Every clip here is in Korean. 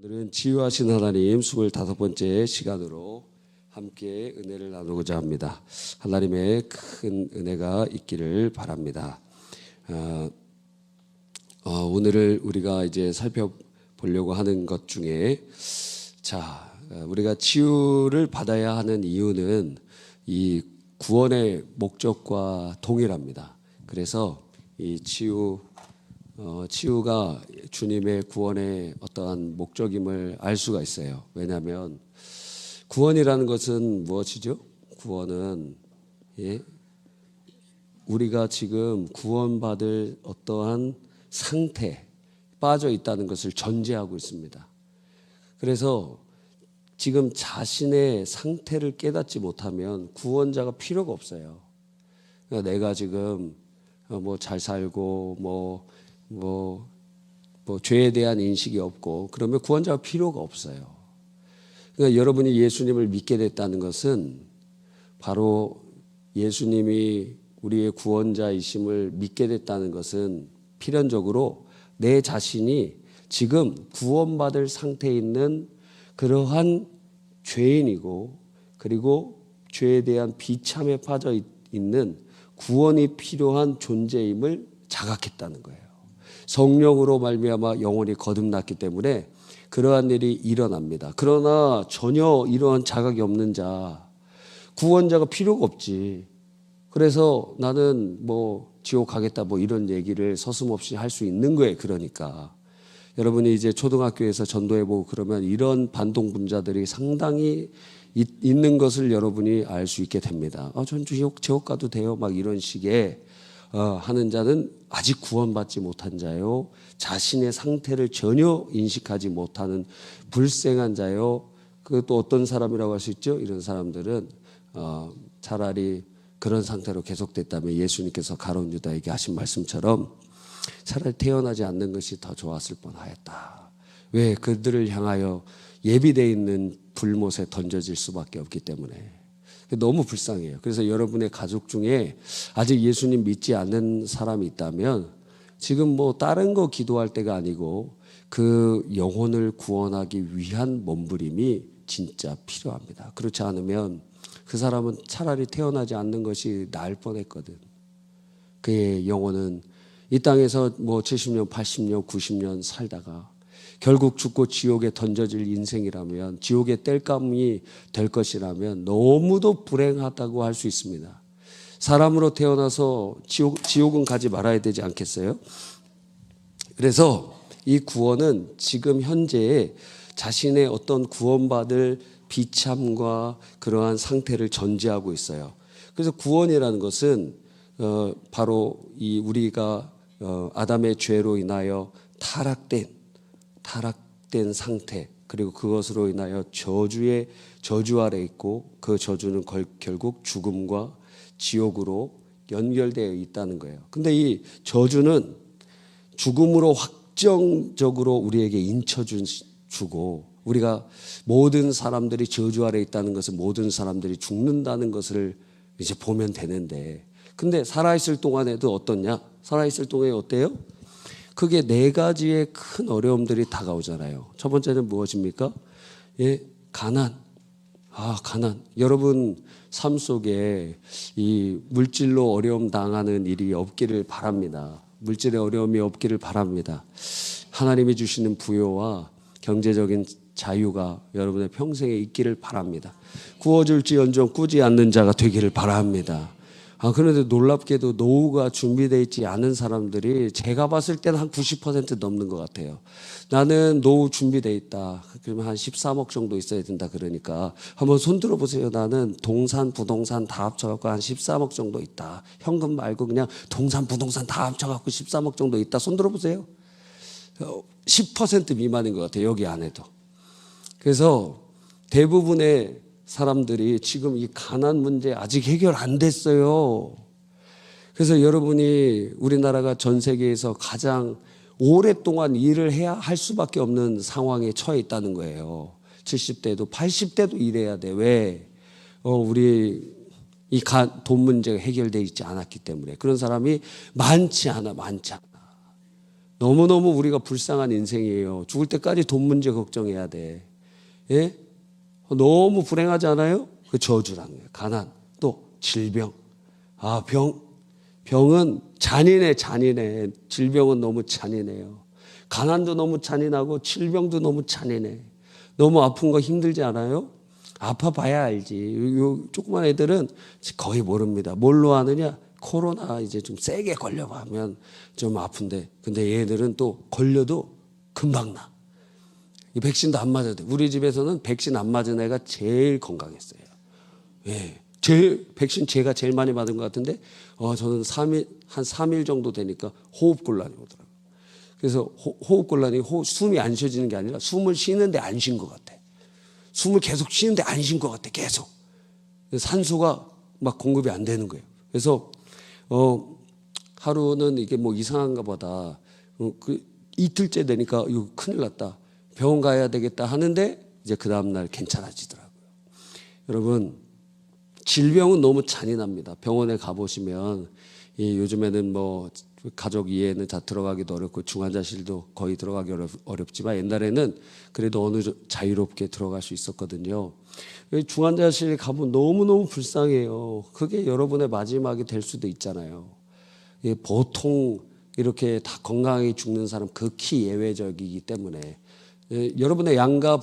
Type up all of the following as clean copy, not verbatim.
오늘은 치유하신 하나님 25번째 시간으로 함께 은혜를 나누고자 합니다. 하나님의 큰 은혜가 있기를 바랍니다. 오늘을 우리가 이제 살펴보려고 하는 것 중에 우리가 치유를 받아야 하는 이유는 이 구원의 목적과 동일합니다. 그래서 이 치유가 주님의 구원의 어떠한 목적임을 알 수가 있어요. 왜냐하면 구원이라는 것은 무엇이죠? 구원은 우리가 지금 구원받을 어떠한 상태에 빠져 있다는 것을 전제하고 있습니다. 그래서 지금 자신의 상태를 깨닫지 못하면 구원자가 필요가 없어요. 그러니까 내가 지금 잘 살고 죄에 대한 인식이 없고 그러면 구원자가 필요가 없어요. 그러니까 여러분이 예수님을 믿게 됐다는 것은 바로 예수님이 우리의 구원자이심을 믿게 됐다는 것은 필연적으로 내 자신이 지금 구원받을 상태에 있는 그러한 죄인이고 그리고 죄에 대한 비참에 빠져 있는 구원이 필요한 존재임을 자각했다는 거예요. 성령으로 말미암아 영혼이 거듭났기 때문에 그러한 일이 일어납니다. 그러나 전혀 이러한 자각이 없는 자, 구원자가 필요가 없지. 그래서 나는 지옥 가겠다 이런 얘기를 서슴없이 할 수 있는 거예요. 그러니까 여러분이 이제 초등학교에서 전도해보고 그러면 이런 반동분자들이 상당히 있는 것을 여러분이 알 수 있게 됩니다. 전 지옥 가도 돼요. 이런 식의 하는 자는 아직 구원받지 못한 자요. 자신의 상태를 전혀 인식하지 못하는 불생한 자요. 그것도 어떤 사람이라고 할 수 있죠? 이런 사람들은 차라리 그런 상태로 계속됐다면 예수님께서 가룟 유다에게 하신 말씀처럼 차라리 태어나지 않는 것이 더 좋았을 뻔하였다. 왜? 그들을 향하여 예비되어 있는 불못에 던져질 수밖에 없기 때문에. 너무 불쌍해요. 그래서 여러분의 가족 중에 아직 예수님 믿지 않는 사람이 있다면 지금 다른 거 기도할 때가 아니고 그 영혼을 구원하기 위한 몸부림이 진짜 필요합니다. 그렇지 않으면 그 사람은 차라리 태어나지 않는 것이 나을 뻔했거든. 그의 영혼은 이 땅에서 70년, 80년, 90년 살다가 결국 죽고 지옥에 던져질 인생이라면, 지옥의 땔감이 될 것이라면 너무도 불행하다고 할 수 있습니다. 사람으로 태어나서 지옥은 가지 말아야 되지 않겠어요? 그래서 이 구원은 지금 현재의 자신의 어떤 구원받을 비참과 그러한 상태를 전제하고 있어요. 그래서 구원이라는 것은 바로 이 우리가 아담의 죄로 인하여 타락된 상태, 그리고 그것으로 인하여 저주 아래 있고 그 저주는 결국 죽음과 지옥으로 연결되어 있다는 거예요. 근데 이 저주는 죽음으로 확정적으로 우리에게 인쳐주고, 우리가 모든 사람들이 저주 아래 있다는 것은 모든 사람들이 죽는다는 것을 이제 보면 되는데, 근데 살아있을 동안에도 어떻냐? 살아있을 동안에 어때요? 크게 네 가지의 큰 어려움들이 다가오잖아요. 첫 번째는 무엇입니까? 가난. 가난. 여러분 삶 속에 이 물질로 어려움 당하는 일이 없기를 바랍니다. 물질의 어려움이 없기를 바랍니다. 하나님이 주시는 부요와 경제적인 자유가 여러분의 평생에 있기를 바랍니다. 구워줄지언정 꾸지 않는 자가 되기를 바랍니다. 그런데 놀랍게도 노후가 준비되어 있지 않은 사람들이 제가 봤을 때는 한 90% 넘는 것 같아요. 나는 노후 준비되어 있다. 그러면 한 13억 정도 있어야 된다. 그러니까 한번 손 들어보세요. 나는 동산, 부동산 다 합쳐갖고 한 13억 정도 있다. 현금 말고 그냥 동산, 부동산 다 합쳐갖고 13억 정도 있다. 손 들어보세요. 10% 미만인 것 같아요. 여기 안에도. 그래서 대부분의 사람들이 지금 이 가난 문제 아직 해결 안 됐어요. 그래서 여러분이 우리나라가 전 세계에서 가장 오랫동안 일을 해야 할 수밖에 없는 상황에 처해 있다는 거예요. 70대도 80대도 일해야 돼. 왜? 우리 이 돈 문제가 해결되어 있지 않았기 때문에. 그런 사람이 많지 않아. 너무너무 우리가 불쌍한 인생이에요. 죽을 때까지 돈 문제 걱정해야 돼. 예? 너무 불행하지 않아요? 그 저주라는 거예요. 가난, 또 질병. 아, 병은 잔인해. 질병은 너무 잔인해요. 가난도 너무 잔인하고 질병도 너무 잔인해. 너무 아픈 거 힘들지 않아요? 아파봐야 알지. 요 조그만 애들은 거의 모릅니다. 뭘로 하느냐? 코로나 이제 좀 세게 걸려가면 좀 아픈데, 근데 얘들은 또 걸려도 금방 나. 이 백신도 안 맞아도 돼. 우리 집에서는 백신 안 맞은 애가 제일 건강했어요. 예. 백신 제가 제일 많이 받은 것 같은데, 저는 한 3일 정도 되니까 호흡곤란이 오더라고요. 그래서 호흡곤란이 숨이 안 쉬어지는 게 아니라 숨을 쉬는데 안 쉰 것 같아. 숨을 계속 쉬는데 안 쉰 것 같아. 계속. 산소가 막 공급이 안 되는 거예요. 그래서 하루는 이게 뭐 이상한가 보다. 그 이틀째 되니까 이거 큰일 났다. 병원 가야 되겠다 하는데 이제 그 다음날 괜찮아지더라고요. 여러분, 질병은 너무 잔인합니다. 병원에 가보시면 요즘에는 뭐 가족 이해는 다 들어가기도 어렵고 중환자실도 거의 들어가기 어렵지만 옛날에는 그래도 어느 자유롭게 들어갈 수 있었거든요. 중환자실 가면 너무너무 불쌍해요. 그게 여러분의 마지막이 될 수도 있잖아요. 보통 이렇게 다 건강하게 죽는 사람 극히 예외적이기 때문에 여러분의 양가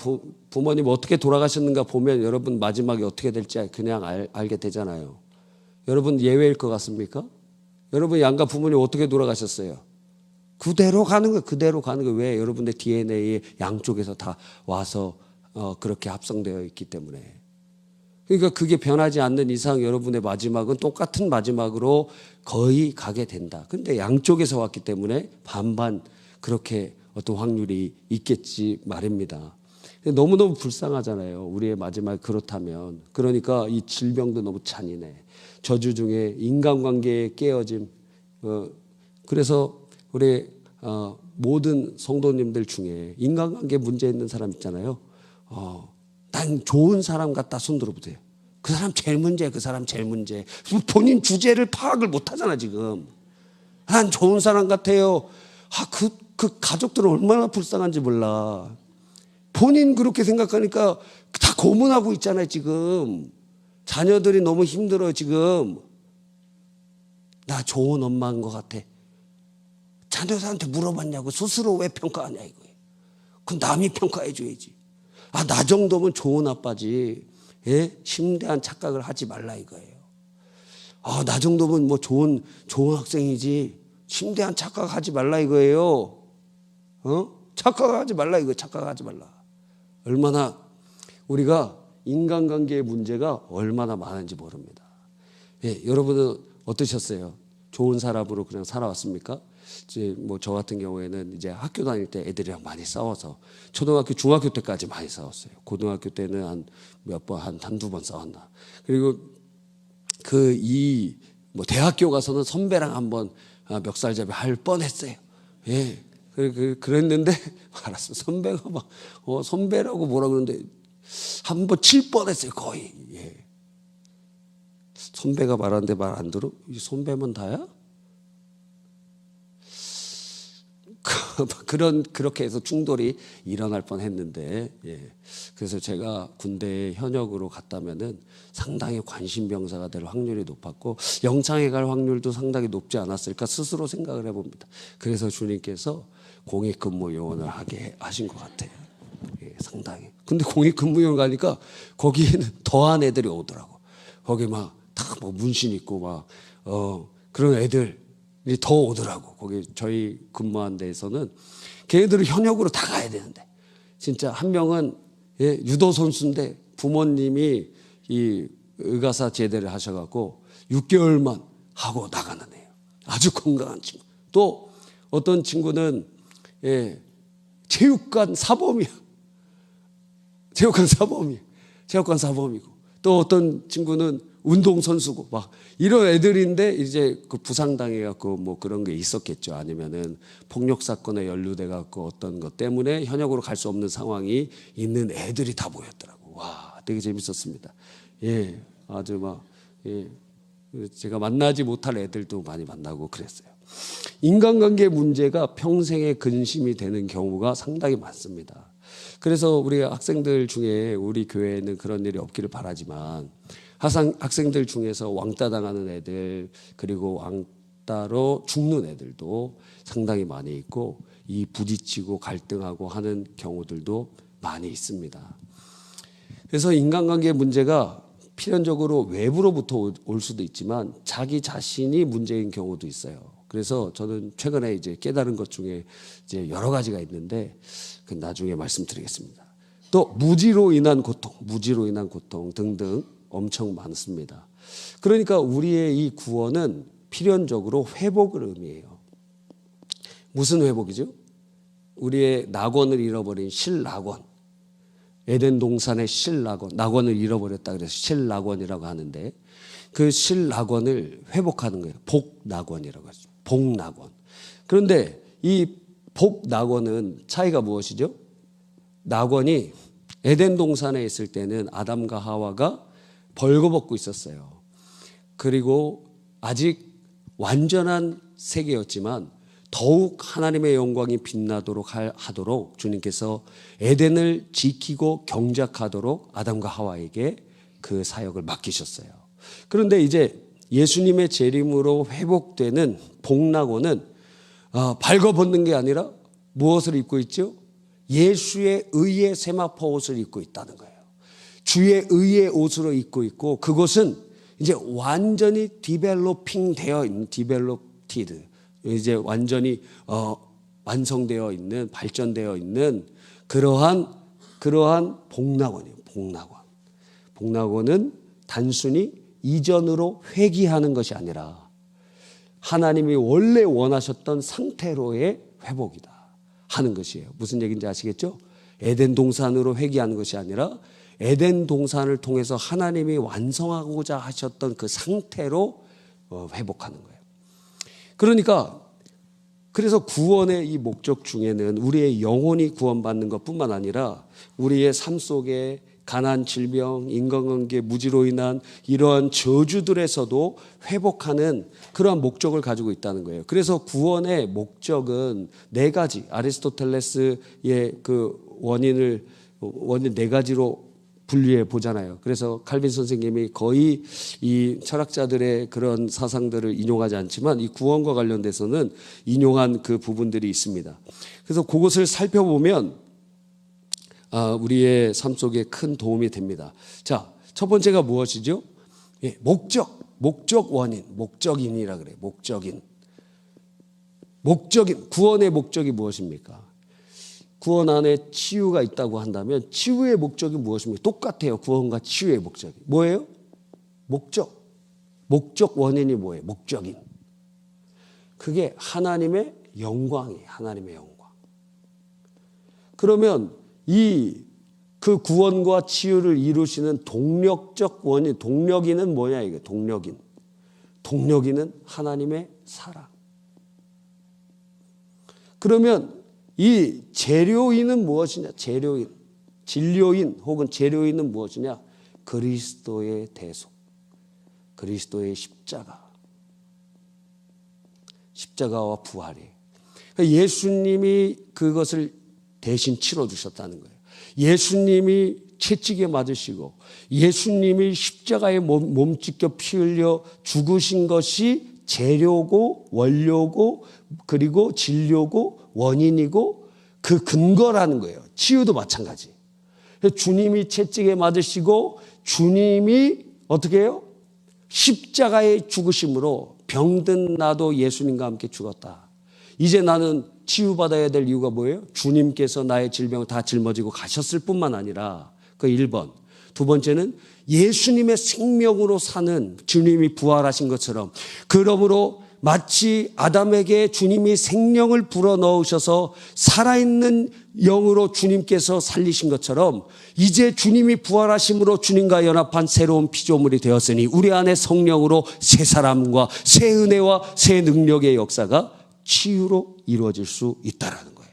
부모님 어떻게 돌아가셨는가 보면 여러분 마지막이 어떻게 될지 그냥 알게 되잖아요. 여러분 예외일 것 같습니까? 여러분 양가 부모님 어떻게 돌아가셨어요? 그대로 가는 거예요. 그대로 가는 거예요. 왜? 여러분의 DNA에 양쪽에서 다 와서 그렇게 합성되어 있기 때문에. 그러니까 그게 변하지 않는 이상 여러분의 마지막은 똑같은 마지막으로 거의 가게 된다. 근데 양쪽에서 왔기 때문에 반반 그렇게 어떤 확률이 있겠지 말입니다. 너무너무 불쌍하잖아요. 우리의 마지막이 그렇다면. 그러니까 이 질병도 너무 잔인해. 저주 중에 인간관계의 깨어짐. 그래서 우리 모든 성도님들 중에 인간관계 문제 있는 사람 있잖아요. 난 좋은 사람 같다 손 들어보세요. 그 사람 제일 문제야. 그 사람 제일 문제. 본인 주제를 파악을 못하잖아 지금. 난 좋은 사람 같아요. 그 가족들은 얼마나 불쌍한지 몰라. 본인 그렇게 생각하니까 다 고문하고 있잖아요 지금. 자녀들이 너무 힘들어 지금. 나 좋은 엄마인 것 같아. 자녀들한테 물어봤냐고. 스스로 왜 평가하냐 이거예요. 그럼 남이 평가해 줘야지. 나 정도면 좋은 아빠지. 예? 심대한 착각을 하지 말라 이거예요. 나 정도면 뭐 좋은 학생이지. 심대한 착각하지 말라 이거예요. 착각하지 말라 이거. 착각하지 말라. 얼마나 우리가 인간관계의 문제가 얼마나 많은지 모릅니다. 예, 여러분은 어떠셨어요? 좋은 사람으로 그냥 살아왔습니까? 이제 뭐 저 같은 경우에는 이제 학교 다닐 때 애들이랑 많이 싸워서 초등학교, 중학교 때까지 많이 싸웠어요. 고등학교 때는 한두 번 싸웠나. 그리고 뭐 대학교 가서는 선배랑 한번 멱살잡이 할 뻔했어요. 예. 그랬는데 알았어. 선배가 막 선배라고 뭐라 그러는데 한 번 칠 뻔했어요. 거의. 예. 선배가 말하는데 말 안 들어? 이 선배면 다야? 그렇게 해서 충돌이 일어날 뻔했는데, 예. 그래서 제가 군대에 현역으로 갔다면은 상당히 관심병사가 될 확률이 높았고 영창에 갈 확률도 상당히 높지 않았을까 스스로 생각을 해봅니다. 그래서 주님께서 공익근무요원을 하게 하신 것 같아요. 예, 상당히. 근데 공익근무요원 가니까 거기에는 더한 애들이 오더라고. 거기 막 다 뭐 문신 있고 막 그런 애들이 더 오더라고. 거기 저희 근무한 데에서는 걔네들은 현역으로 다 가야 되는데 진짜 한 명은 유도 선수인데 부모님이 이 의가사 제대를 하셔갖고 6개월만 하고 나가는 애예요. 아주 건강한 친구. 또 어떤 친구는 체육관 사범이야. 체육관 사범이고 또 어떤 친구는 운동선수고 막 이런 애들인데 이제 그 부상당해갖고 뭐 그런 게 있었겠죠. 아니면은 폭력사건에 연루돼갖고 어떤 것 때문에 현역으로 갈 수 없는 상황이 있는 애들이 다 모였더라고. 와, 되게 재밌었습니다. 예, 아주 막, 예, 제가 만나지 못할 애들도 많이 만나고 그랬어요. 인간관계 문제가 평생의 근심이 되는 경우가 상당히 많습니다. 그래서 우리 학생들 중에 우리 교회에는 그런 일이 없기를 바라지만 학생들 중에서 왕따 당하는 애들 그리고 왕따로 죽는 애들도 상당히 많이 있고 이 부딪히고 갈등하고 하는 경우들도 많이 있습니다. 그래서 인간관계 문제가 필연적으로 외부로부터 올 수도 있지만 자기 자신이 문제인 경우도 있어요. 그래서 저는 최근에 이제 깨달은 것 중에 이제 여러 가지가 있는데 나중에 말씀드리겠습니다. 또 무지로 인한 고통 등등 엄청 많습니다. 그러니까 우리의 이 구원은 필연적으로 회복을 의미해요. 무슨 회복이죠? 우리의 낙원을 잃어버린 실낙원, 에덴 동산의 실낙원, 낙원을 잃어버렸다 그래서 실낙원이라고 하는데 그 실낙원을 회복하는 거예요. 복낙원이라고 하죠. 복낙원. 그런데 이 복낙원은 차이가 무엇이죠? 낙원이 에덴 동산에 있을 때는 아담과 하와가 벌거벗고 있었어요. 그리고 아직 완전한 세계였지만 더욱 하나님의 영광이 빛나도록 하도록 주님께서 에덴을 지키고 경작하도록 아담과 하와에게 그 사역을 맡기셨어요. 그런데 이제 예수님의 재림으로 회복되는 복낙원은 발거벗는 게 아니라 무엇을 입고 있죠? 예수의 의의 세마포 옷을 입고 있다는 거예요. 주의 의의 옷으로 입고 있고 그것은 이제 완전히 디벨롭티드 이제 완전히 완성되어 있는 발전되어 있는 그러한 복낙원이에요. 복낙원은 단순히 이전으로 회귀하는 것이 아니라 하나님이 원래 원하셨던 상태로의 회복이다 하는 것이에요. 무슨 얘기인지 아시겠죠? 에덴 동산으로 회귀하는 것이 아니라 에덴 동산을 통해서 하나님이 완성하고자 하셨던 그 상태로 회복하는 거예요. 그러니까 그래서 구원의 이 목적 중에는 우리의 영혼이 구원받는 것뿐만 아니라 우리의 삶 속에 가난, 질병, 인간관계 무지로 인한 이러한 저주들에서도 회복하는 그러한 목적을 가지고 있다는 거예요. 그래서 구원의 목적은 네 가지, 아리스토텔레스의 그 원인 네 가지로 분류해 보잖아요. 그래서 칼빈 선생님이 거의 이 철학자들의 그런 사상들을 인용하지 않지만 이 구원과 관련돼서는 인용한 그 부분들이 있습니다. 그래서 그것을 살펴보면 우리의 삶 속에 큰 도움이 됩니다. 자, 첫 번째가 무엇이죠? 예, 목적 원인, 목적인이라 그래요. 목적인. 구원의 목적이 무엇입니까? 구원 안에 치유가 있다고 한다면 치유의 목적이 무엇입니까? 똑같아요. 구원과 치유의 목적이. 뭐예요? 목적 원인이 뭐예요? 목적인. 그게 하나님의 영광이에요. 하나님의 영광. 그러면 그 구원과 치유를 이루시는 동력적 원인, 동력인은 뭐냐 이게 동력인은 하나님의 사랑. 그러면 이 재료인은 무엇이냐? 진료인 혹은 재료인은 무엇이냐? 그리스도의 대속, 그리스도의 십자가와 부활이. 예수님이 그것을 대신 치러주셨다는 거예요. 예수님이 채찍에 맞으시고 예수님이 십자가에 몸 찢겨 피 흘려 죽으신 것이 재료고 원료고 그리고 진료고 원인이고 그 근거라는 거예요. 치유도 마찬가지. 주님이 채찍에 맞으시고 주님이 어떻게 해요? 십자가에 죽으심으로 병든 나도 예수님과 함께 죽었다. 이제 나는 치유받아야 될 이유가 뭐예요? 주님께서 나의 질병을 다 짊어지고 가셨을 뿐만 아니라 그 1번. 두 번째는 예수님의 생명으로 사는 주님이 부활하신 것처럼 그러므로 마치 아담에게 주님이 생명을 불어넣으셔서 살아있는 영으로 주님께서 살리신 것처럼 이제 주님이 부활하심으로 주님과 연합한 새로운 피조물이 되었으니 우리 안에 성령으로 새 사람과 새 은혜와 새 능력의 역사가 치유로 이루어질 수 있다라는 거예요.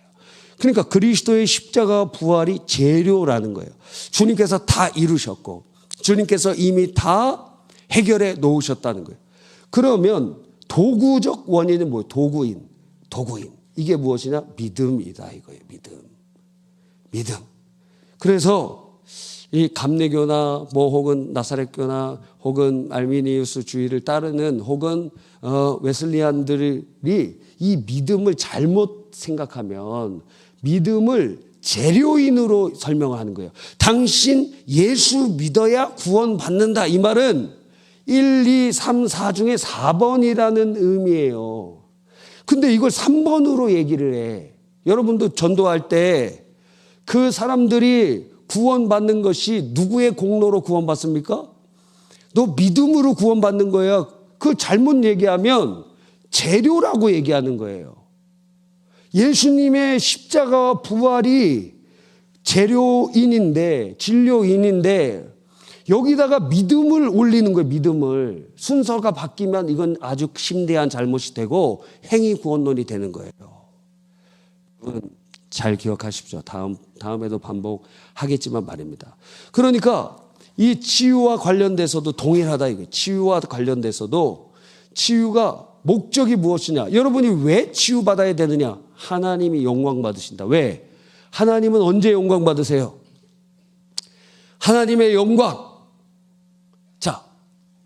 그러니까 그리스도의 십자가 부활이 재료라는 거예요. 주님께서 다 이루셨고 주님께서 이미 다 해결해 놓으셨다는 거예요. 그러면 도구적 원인은 뭐예요? 도구인. 이게 무엇이냐? 믿음이다 이거예요. 믿음. 그래서 이 감리교나 뭐 혹은 나사렛교나 혹은 알미니우스 주의를 따르는 혹은 웨슬리안들이 이 믿음을 잘못 생각하면 믿음을 재료인으로 설명하는 거예요. 당신 예수 믿어야 구원받는다. 이 말은 1, 2, 3, 4 중에 4번이라는 의미예요. 근데 이걸 3번으로 얘기를 해. 여러분도 전도할 때 그 사람들이 구원받는 것이 누구의 공로로 구원받습니까? 너 믿음으로 구원받는 거야. 그 잘못 얘기하면 재료라고 얘기하는 거예요. 예수님의 십자가와 부활이 재료인인데, 진료인인데 여기다가 믿음을 올리는 거예요. 믿음을. 순서가 바뀌면 이건 아주 심대한 잘못이 되고 행위 구원론이 되는 거예요. 잘 기억하십시오. 다음에도 반복하겠지만 말입니다. 그러니까 이 치유와 관련돼서도 동일하다 이거예요. 치유와 관련돼서도 치유가 목적이 무엇이냐? 여러분이 왜 치유받아야 되느냐? 하나님이 영광 받으신다. 왜? 하나님은 언제 영광 받으세요? 하나님의 영광. 자,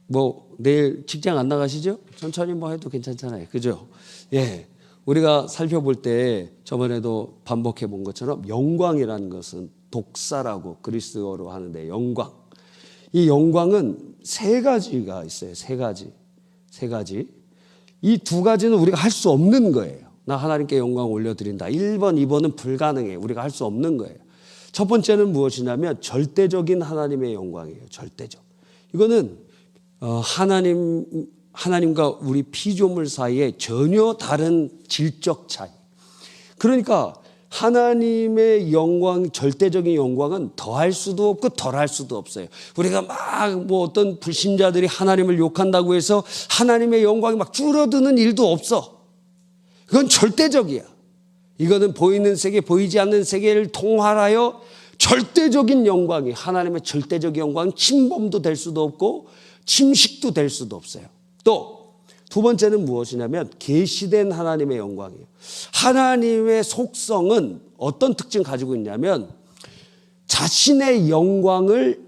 뭐 내일 직장 안 나가시죠? 천천히 뭐 해도 괜찮잖아요. 그죠? 예. 우리가 살펴볼 때 저번에도 반복해 본 것처럼 영광이라는 것은 독사라고 그리스어로 하는데 영광. 이 영광은 세 가지가 있어요. 세 가지. 이 두 가지는 우리가 할 수 없는 거예요. 나 하나님께 영광 올려드린다. 1번, 2번은 불가능해요. 우리가 할 수 없는 거예요. 첫 번째는 무엇이냐면 절대적인 하나님의 영광이에요. 절대적. 이거는 하나님과 우리 피조물 사이에 전혀 다른 질적 차이. 그러니까 하나님의 영광, 절대적인 영광은 더할 수도 없고 덜할 수도 없어요. 우리가 막 뭐 어떤 불신자들이 하나님을 욕한다고 해서 하나님의 영광이 막 줄어드는 일도 없어. 그건 절대적이야. 이거는 보이는 세계, 보이지 않는 세계를 통할하여 절대적인 영광이, 하나님의 절대적인 영광은 침범도 될 수도 없고 침식도 될 수도 없어요. 또 두 번째는 무엇이냐면 계시된 하나님의 영광이에요. 하나님의 속성은 어떤 특징을 가지고 있냐면 자신의 영광을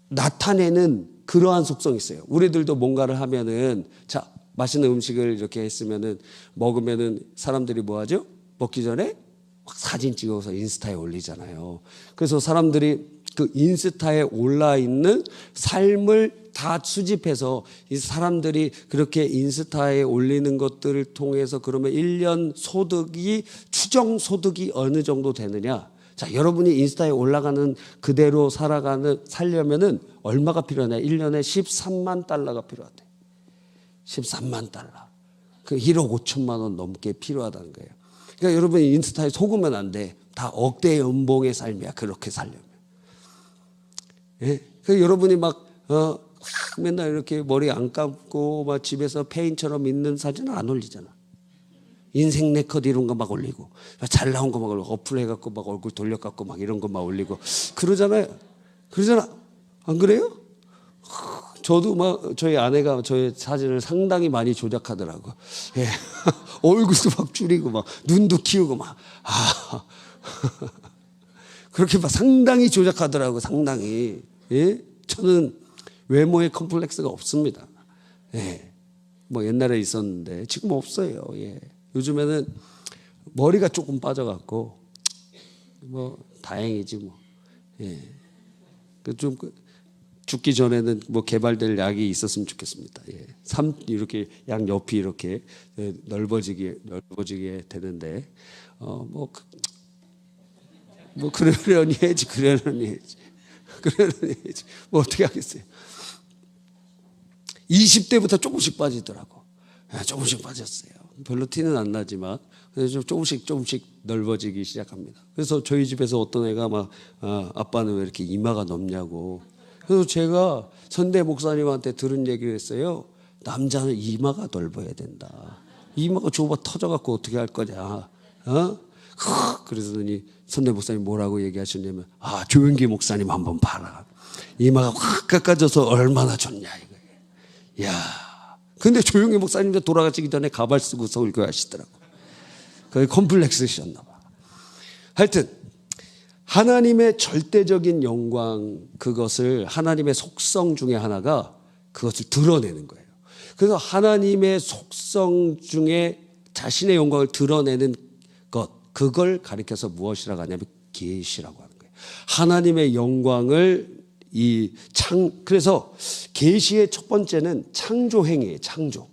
나타내는 그러한 속성이 있어요. 우리들도 뭔가를 하면은, 자, 맛있는 음식을 이렇게 했으면은 먹으면은 사람들이 뭐 하죠? 먹기 전에 막 사진 찍어서 인스타에 올리잖아요. 그래서 사람들이 그 인스타에 올라 있는 삶을 다 수집해서 이 사람들이 그렇게 인스타에 올리는 것들을 통해서 그러면 1년 소득이, 추정 소득이 어느 정도 되느냐? 자, 여러분이 인스타에 올라가는 그대로 살려면은 얼마가 필요하냐? 1년에 13만 달러가 필요하대. 13만 달러. 그 1억 5천만 원 넘게 필요하다는 거예요. 그러니까 여러분이 인스타에 속으면 안 돼. 다 억대 연봉의 삶이야. 그렇게 살려면. 예? 그러니까 여러분이 막 맨날 이렇게 머리 안 감고 막 집에서 페인처럼 있는 사진은 안 올리잖아. 인생 네컷 이런 거 막 올리고, 잘 나온 거 막 올리고, 어플 해갖고 막 얼굴 돌려갖고 막 이런 거 막 올리고 그러잖아요. 안 그래요? 저도 막 저희 아내가 저의 사진을 상당히 많이 조작하더라고. 예. 얼굴도 막 줄이고 막 눈도 키우고 막 그렇게 막 상당히 조작하더라고. 상당히. 예? 저는 외모에 컴플렉스가 없습니다. 예. 뭐 옛날에 있었는데 지금 없어요. 예. 요즘에는 머리가 조금 빠져갖고 뭐 다행이지 뭐. 예. 좀 죽기 전에는 뭐 개발될 약이 있었으면 좋겠습니다. 예. 이렇게 양 옆이 이렇게 넓어지게 되는데 뭐 그러려니 해야지. 뭐 어떻게 하겠어요. 20대부터 조금씩 빠지더라고. 조금씩 빠졌어요. 별로 티는 안 나지만 그래서 조금씩 넓어지기 시작합니다. 그래서 저희 집에서 어떤 애가 막 아빠는 왜 이렇게 이마가 넓냐고. 그래서 제가 선대 목사님한테 들은 얘기를 했어요. 남자는 이마가 넓어야 된다. 이마가 좁아 터져갖고 어떻게 할 거냐. 그러더니 선대 목사님 뭐라고 얘기하셨냐면 조영기 목사님 한번 봐라. 이마가 확 깎아져서 얼마나 좋냐 이거예요. 야, 근데 조용히 목사님도 돌아가시기 전에 가발 쓰고 설교회 하시더라고. 그게 컴플렉스셨나 봐. 하여튼 하나님의 절대적인 영광, 그것을 하나님의 속성 중에 하나가 그것을 드러내는 거예요. 그래서 하나님의 속성 중에 자신의 영광을 드러내는 것, 그걸 가리켜서 무엇이라고 하냐면 계시라고 하는 거예요. 하나님의 영광을 그래서 계시의 첫 번째는 창조 행위예요. 창조.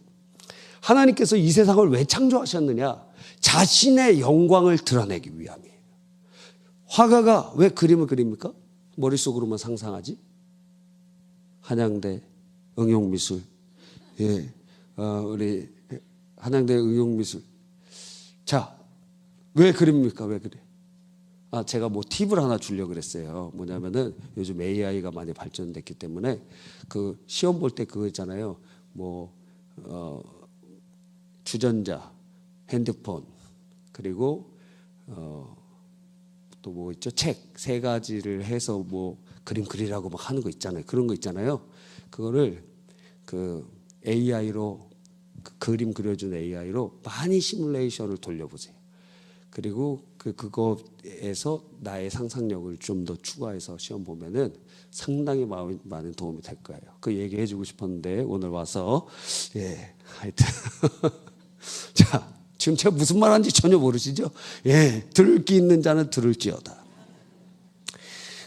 하나님께서 이 세상을 왜 창조하셨느냐? 자신의 영광을 드러내기 위함이에요. 화가가 왜 그림을 그립니까? 머릿속으로만 상상하지? 한양대 응용미술. 예, 우리 한양대 응용미술. 자, 왜 그립니까? 왜 그래? 제가 뭐 팁을 하나 주려고 그랬어요. 뭐냐면은 요즘 AI가 많이 발전됐기 때문에 그 시험 볼 때 그거 있잖아요. 주전자, 핸드폰, 그리고 또 뭐 있죠? 책 세 가지를 해서 뭐 그림 그리라고 막 하는 거 있잖아요. 그런 거 있잖아요. 그거를 그 AI로 그림 그려준 AI로 많이 시뮬레이션을 돌려보세요. 그리고 그거에서 나의 상상력을 좀 더 추가해서 시험 보면은 상당히 많은 도움이 될 거예요. 그 얘기해 주고 싶었는데 오늘 와서 하여튼 자, 지금 제가 무슨 말하는지 전혀 모르시죠? 들을 귀 있는 자는 들을지어다.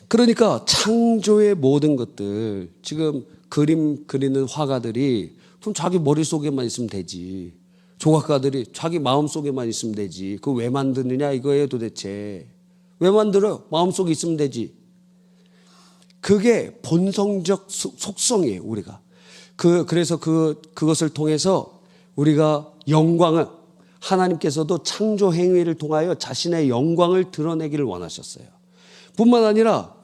그러니까 창조의 모든 것들, 지금 그림 그리는 화가들이 그럼 자기 머릿속에만 있으면 되지. 조각가들이 자기 마음속에만 있으면 되지. 그거 왜 만드느냐 이거예요 도대체. 왜 만들어요? 마음속에 있으면 되지. 그게 본성적 속성이에요 우리가. 그래서 그것을 통해서 우리가 영광을, 하나님께서도 창조 행위를 통하여 자신의 영광을 드러내기를 원하셨어요. 뿐만 아니라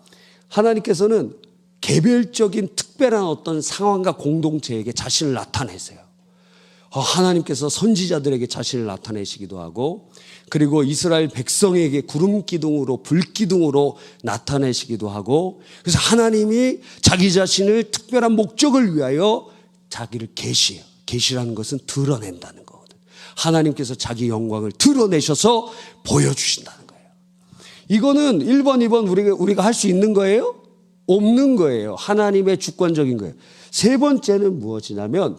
하나님께서는 개별적인 특별한 어떤 상황과 공동체에게 자신을 나타내세요. 하나님께서 선지자들에게 자신을 나타내시기도 하고, 그리고 이스라엘 백성에게 구름 기둥으로 불 기둥으로 나타내시기도 하고, 그래서 하나님이 자기 자신을 특별한 목적을 위하여 자기를 계시해요. 계시라는 것은 드러낸다는 거거든. 하나님께서 자기 영광을 드러내셔서 보여주신다는 거예요. 이거는 1번, 2번 우리가 할 수 있는 거예요? 없는 거예요. 하나님의 주권적인 거예요. 세 번째는 무엇이냐면,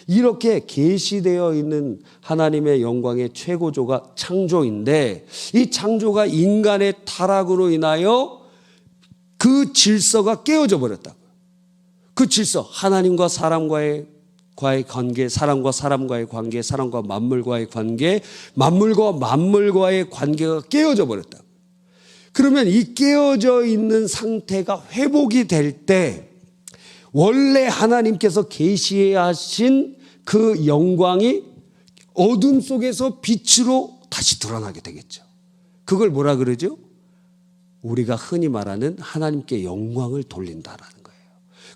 이렇게 계시되어 있는 하나님의 영광의 최고조가 창조인데, 이 창조가 인간의 타락으로 인하여 그 질서가 깨어져 버렸다고요. 그 질서, 하나님과 사람과의 관계, 사람과 사람과의 관계, 사람과 만물과의 관계, 만물과 만물과의 관계가 깨어져 버렸다고요. 그러면 이 깨어져 있는 상태가 회복이 될 때 원래 하나님께서 계시하신 그 영광이 어둠 속에서 빛으로 다시 드러나게 되겠죠. 그걸 뭐라 그러죠? 우리가 흔히 말하는 하나님께 영광을 돌린다라는 거예요.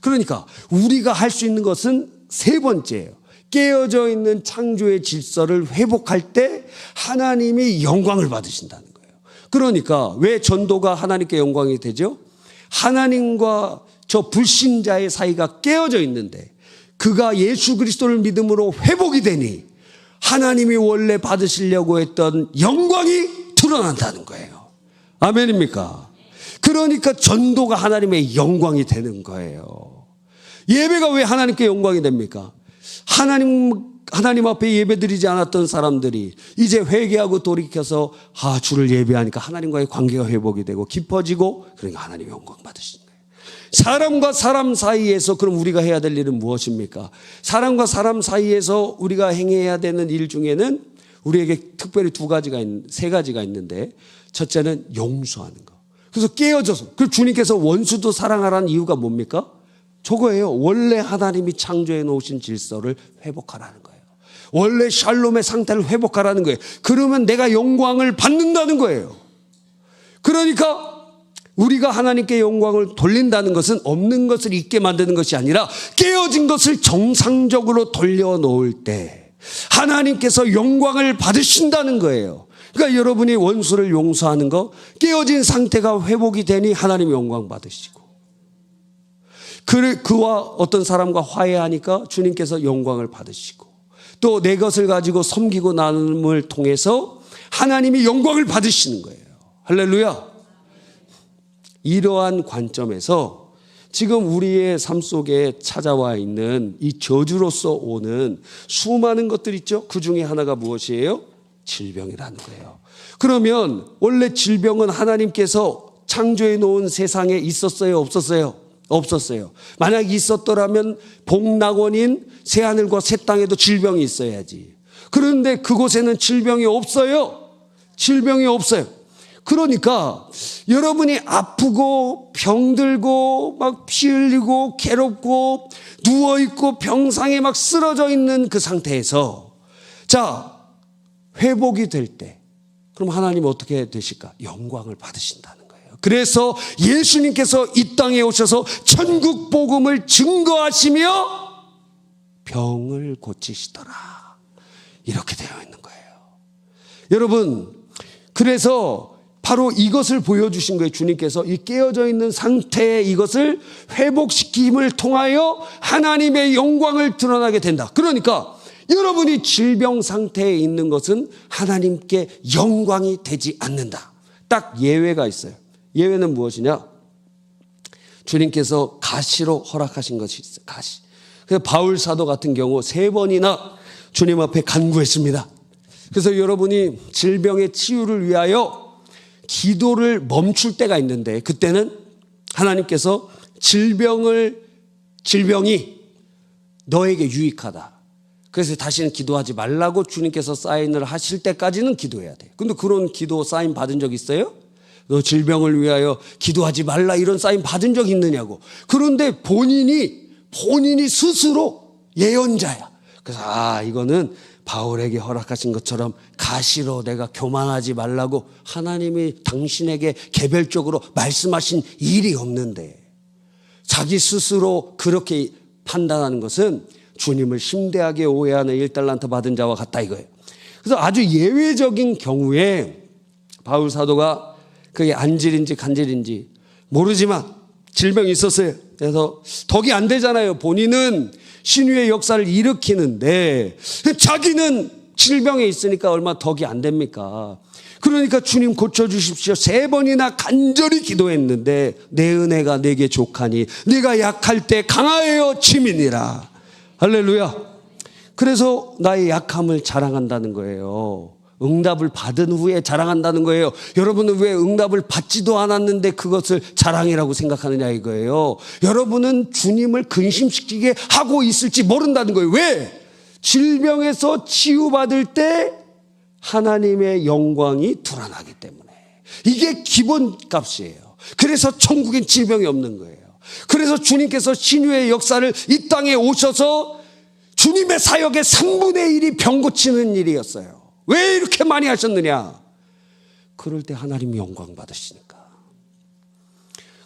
그러니까 우리가 할 수 있는 것은 세 번째예요. 깨어져 있는 창조의 질서를 회복할 때 하나님이 영광을 받으신다는 거예요. 그러니까 왜 전도가 하나님께 영광이 되죠? 하나님과 저 불신자의 사이가 깨어져 있는데 그가 예수 그리스도를 믿음으로 회복이 되니 하나님이 원래 받으시려고 했던 영광이 드러난다는 거예요. 아멘입니까? 그러니까 전도가 하나님의 영광이 되는 거예요. 예배가 왜 하나님께 영광이 됩니까? 하나님 앞에 예배드리지 않았던 사람들이 이제 회개하고 돌이켜서 주를 예배하니까 하나님과의 관계가 회복이 되고 깊어지고, 그러니까 하나님의 영광 받으시는 거예요. 사람과 사람 사이에서 그럼 우리가 해야 될 일은 무엇입니까? 사람과 사람 사이에서 우리가 행해야 되는 일 중에는 우리에게 특별히 세 가지가 있는데, 첫째는 용서하는 거. 그래서 깨어져서, 그리고 주님께서 원수도 사랑하라는 이유가 뭡니까? 저거예요. 원래 하나님이 창조해 놓으신 질서를 회복하라는 거예요. 원래 샬롬의 상태를 회복하라는 거예요. 그러면 내가 영광을 받는다는 거예요. 그러니까 우리가 하나님께 영광을 돌린다는 것은 없는 것을 있게 만드는 것이 아니라 깨어진 것을 정상적으로 돌려놓을 때 하나님께서 영광을 받으신다는 거예요. 그러니까 여러분이 원수를 용서하는 거, 깨어진 상태가 회복이 되니 하나님이 영광 받으시고, 그와 어떤 사람과 화해하니까 주님께서 영광을 받으시고, 또 내 것을 가지고 섬기고 나눔을 통해서 하나님이 영광을 받으시는 거예요. 할렐루야. 이러한 관점에서 지금 우리의 삶 속에 찾아와 있는 이 저주로서 오는 수많은 것들 있죠. 그 중에 하나가 무엇이에요? 질병이라는 거예요. 그러면 원래 질병은 하나님께서 창조해 놓은 세상에 있었어요? 없었어요? 없었어요. 만약 있었더라면 복락원인 새하늘과 새 땅에도 질병이 있어야지. 그런데 그곳에는 질병이 없어요. 질병이 없어요. 그러니까 여러분이 아프고 병들고 막 피 흘리고 괴롭고 누워있고 병상에 막 쓰러져 있는 그 상태에서 자, 회복이 될 때 그럼 하나님 어떻게 되실까? 영광을 받으신다는 거예요. 그래서 예수님께서 이 땅에 오셔서 천국 복음을 증거하시며 병을 고치시더라. 이렇게 되어 있는 거예요. 여러분, 그래서 바로 이것을 보여주신 거예요. 주님께서 이 깨어져 있는 상태에 이것을 회복시킴을 통하여 하나님의 영광을 드러나게 된다. 그러니까 여러분이 질병 상태에 있는 것은 하나님께 영광이 되지 않는다. 딱 예외가 있어요. 예외는 무엇이냐? 주님께서 가시로 허락하신 것이 있어요. 가시. 그래서 바울 사도 같은 경우 3번이나 주님 앞에 간구했습니다. 그래서 여러분이 질병의 치유를 위하여 기도를 멈출 때가 있는데 그때는 하나님께서 질병이 너에게 유익하다. 그래서 다시는 기도하지 말라고 주님께서 사인을 하실 때까지는 기도해야 돼요. 근데 그런 기도 사인 받은 적 있어요? 너 질병을 위하여 기도하지 말라 이런 사인 받은 적 있느냐고. 그런데 본인이 스스로 예언자야. 그래서 이거는 바울에게 허락하신 것처럼 가시로 내가 교만하지 말라고 하나님이 당신에게 개별적으로 말씀하신 일이 없는데 자기 스스로 그렇게 판단하는 것은 주님을 심대하게 오해하는 1달란트 받은 자와 같다 이거예요. 그래서 아주 예외적인 경우에 바울 사도가 그게 안질인지 간질인지 모르지만 질병이 있었어요. 그래서 덕이 안 되잖아요. 본인은 신유의 역사를 일으키는데 자기는 질병에 있으니까 얼마나 덕이 안 됩니까? 그러니까 주님 고쳐주십시오. 3번이나 간절히 기도했는데 내 은혜가 내게 족하니 네가 약할 때 강하여 치민이라. 할렐루야. 그래서 나의 약함을 자랑한다는 거예요. 응답을 받은 후에 자랑한다는 거예요. 여러분은 왜 응답을 받지도 않았는데 그것을 자랑이라고 생각하느냐 이거예요. 여러분은 주님을 근심시키게 하고 있을지 모른다는 거예요. 왜? 질병에서 치유받을 때 하나님의 영광이 드러나기 때문에. 이게 기본값이에요. 그래서 천국엔 질병이 없는 거예요. 그래서 주님께서 신유의 역사를 이 땅에 오셔서 주님의 사역의 3분의 1이 병 고치는 일이었어요. 왜 이렇게 많이 하셨느냐? 그럴 때 하나님이 영광 받으시니까.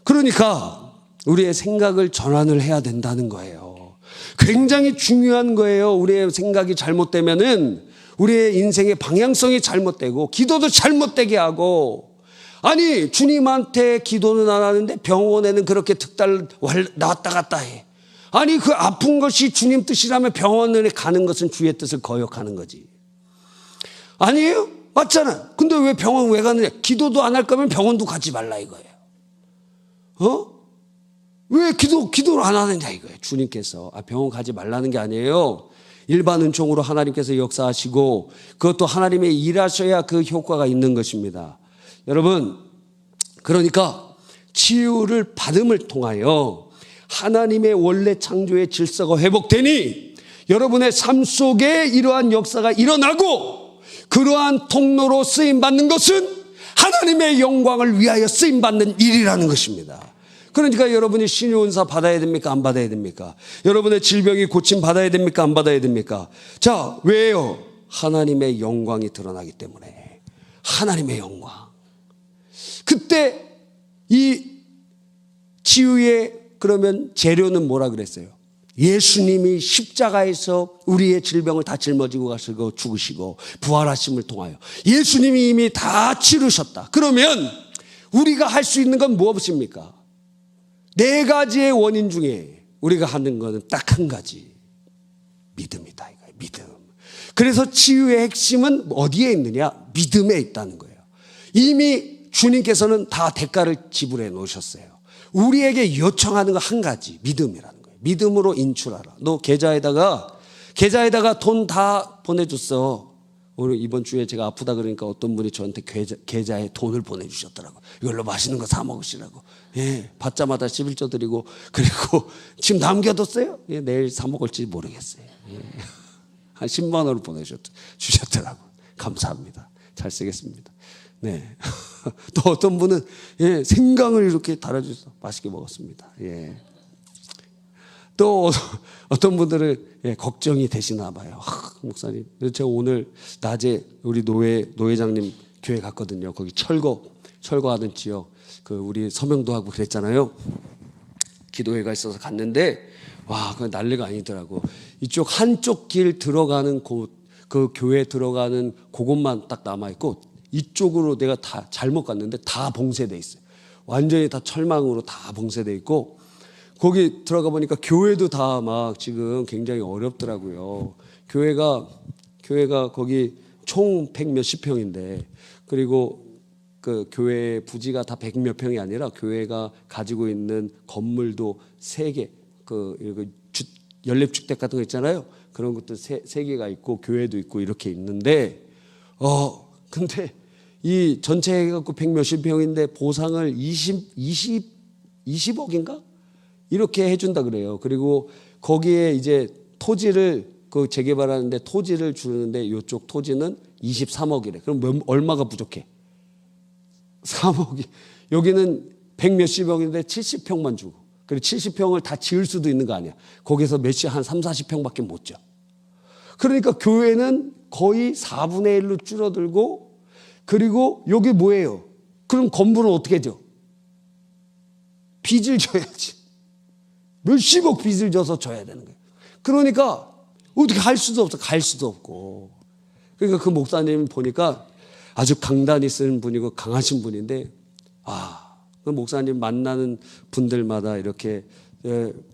그러니까 우리의 생각을 전환을 해야 된다는 거예요. 굉장히 중요한 거예요. 우리의 생각이 잘못되면은 우리의 인생의 방향성이 잘못되고 기도도 잘못되게 하고, 아니 주님한테 기도는 안 하는데 병원에는 그렇게 득달 나왔다 갔다 해. 아니 그 아픈 것이 주님 뜻이라면 병원에 가는 것은 주의 뜻을 거역하는 거지. 아니에요? 맞잖아. 근데 왜 병원 왜 가느냐? 기도도 안 할 거면 병원도 가지 말라 이거예요. 왜 기도를 안 하느냐 이거예요. 주님께서 병원 가지 말라는 게 아니에요. 일반 은총으로 하나님께서 역사하시고 그것도 하나님의 일하셔야 그 효과가 있는 것입니다. 여러분, 그러니까 치유를 받음을 통하여 하나님의 원래 창조의 질서가 회복되니 여러분의 삶 속에 이러한 역사가 일어나고, 그러한 통로로 쓰임받는 것은 하나님의 영광을 위하여 쓰임받는 일이라는 것입니다. 그러니까 여러분이 신유 은사 받아야 됩니까? 안 받아야 됩니까? 여러분의 질병이 고침 받아야 됩니까? 안 받아야 됩니까? 자, 왜요? 하나님의 영광이 드러나기 때문에. 하나님의 영광. 그때 이 치유의 그러면 재료는 뭐라 그랬어요? 예수님이 십자가에서 우리의 질병을 다 짊어지고 가시고 죽으시고 부활하심을 통하여 예수님이 이미 다 치르셨다. 그러면 우리가 할 수 있는 건 무엇입니까? 네 가지의 원인 중에 우리가 하는 거는 딱 한 가지. 믿음이다 이거예요. 믿음. 그래서 치유의 핵심은 어디에 있느냐? 믿음에 있다는 거예요. 이미 주님께서는 다 대가를 지불해 놓으셨어요. 우리에게 요청하는 거 한 가지. 믿음이라는 거예요. 믿음으로 인출하라. 너 계좌에다가 돈 다 보내줬어. 오늘 이번 주에 제가 아프다 그러니까 어떤 분이 저한테 계좌에 돈을 보내주셨더라고요. 이걸로 맛있는 거 사 먹으시라고. 예, 받자마자 11조 드리고, 그리고 지금 남겨뒀어요. 예, 내일 사 먹을지 모르겠어요. 예. 한 10만 원을 보내주셨더라고요. 감사합니다. 잘 쓰겠습니다. 네. 또 어떤 분은 예, 생강을 이렇게 달아주셔서 맛있게 먹었습니다. 예. 또 어떤 분들은 예, 걱정이 되시나 봐요. 목사님, 제가 오늘 낮에 우리 노회장님 교회 갔거든요. 거기 철거하는 지역, 그 우리 서명도 하고 그랬잖아요. 기도회가 있어서 갔는데 와, 그 난리가 아니더라고. 이쪽 한쪽 길 들어가는 곳, 그 교회 들어가는 그곳만 딱 남아 있고 이쪽으로 내가 다 잘못 갔는데 다 봉쇄돼 있어요. 완전히 다 철망으로 다 봉쇄돼 있고. 거기 들어가 보니까 교회도 다 막 지금 굉장히 어렵더라고요. 교회가 거기 총 100 몇십 평인데, 그리고 그 교회 부지가 다 100 몇 평이 아니라 교회가 가지고 있는 건물도 3개, 그 연립주택 같은 거 있잖아요. 그런 것도 3개가 있고 교회도 있고 이렇게 있는데, 근데 이 전체 해갖고 100 몇십 평인데 보상을 20억인가? 이렇게 해준다 그래요. 그리고 거기에 이제 토지를 그 재개발하는데 토지를 주는데 이쪽 토지는 23억이래. 그럼 얼마가 부족해? 3억이. 여기는 100 몇십억인데 70평만 주고. 그리고 70평을 다 지을 수도 있는 거 아니야. 거기서 한 3, 40평밖에 못 줘. 그러니까 교회는 거의 4분의 1로 줄어들고, 그리고 여기 뭐예요? 그럼 건물은 어떻게 줘? 빚을 줘야지. 몇십억 빚을 져서 줘야 되는 거예요. 그러니까 어떻게 할 수도 없어. 갈 수도 없고. 그러니까 그 목사님 보니까 아주 강단이 쓴 분이고 강하신 분인데, 그 목사님 만나는 분들마다 이렇게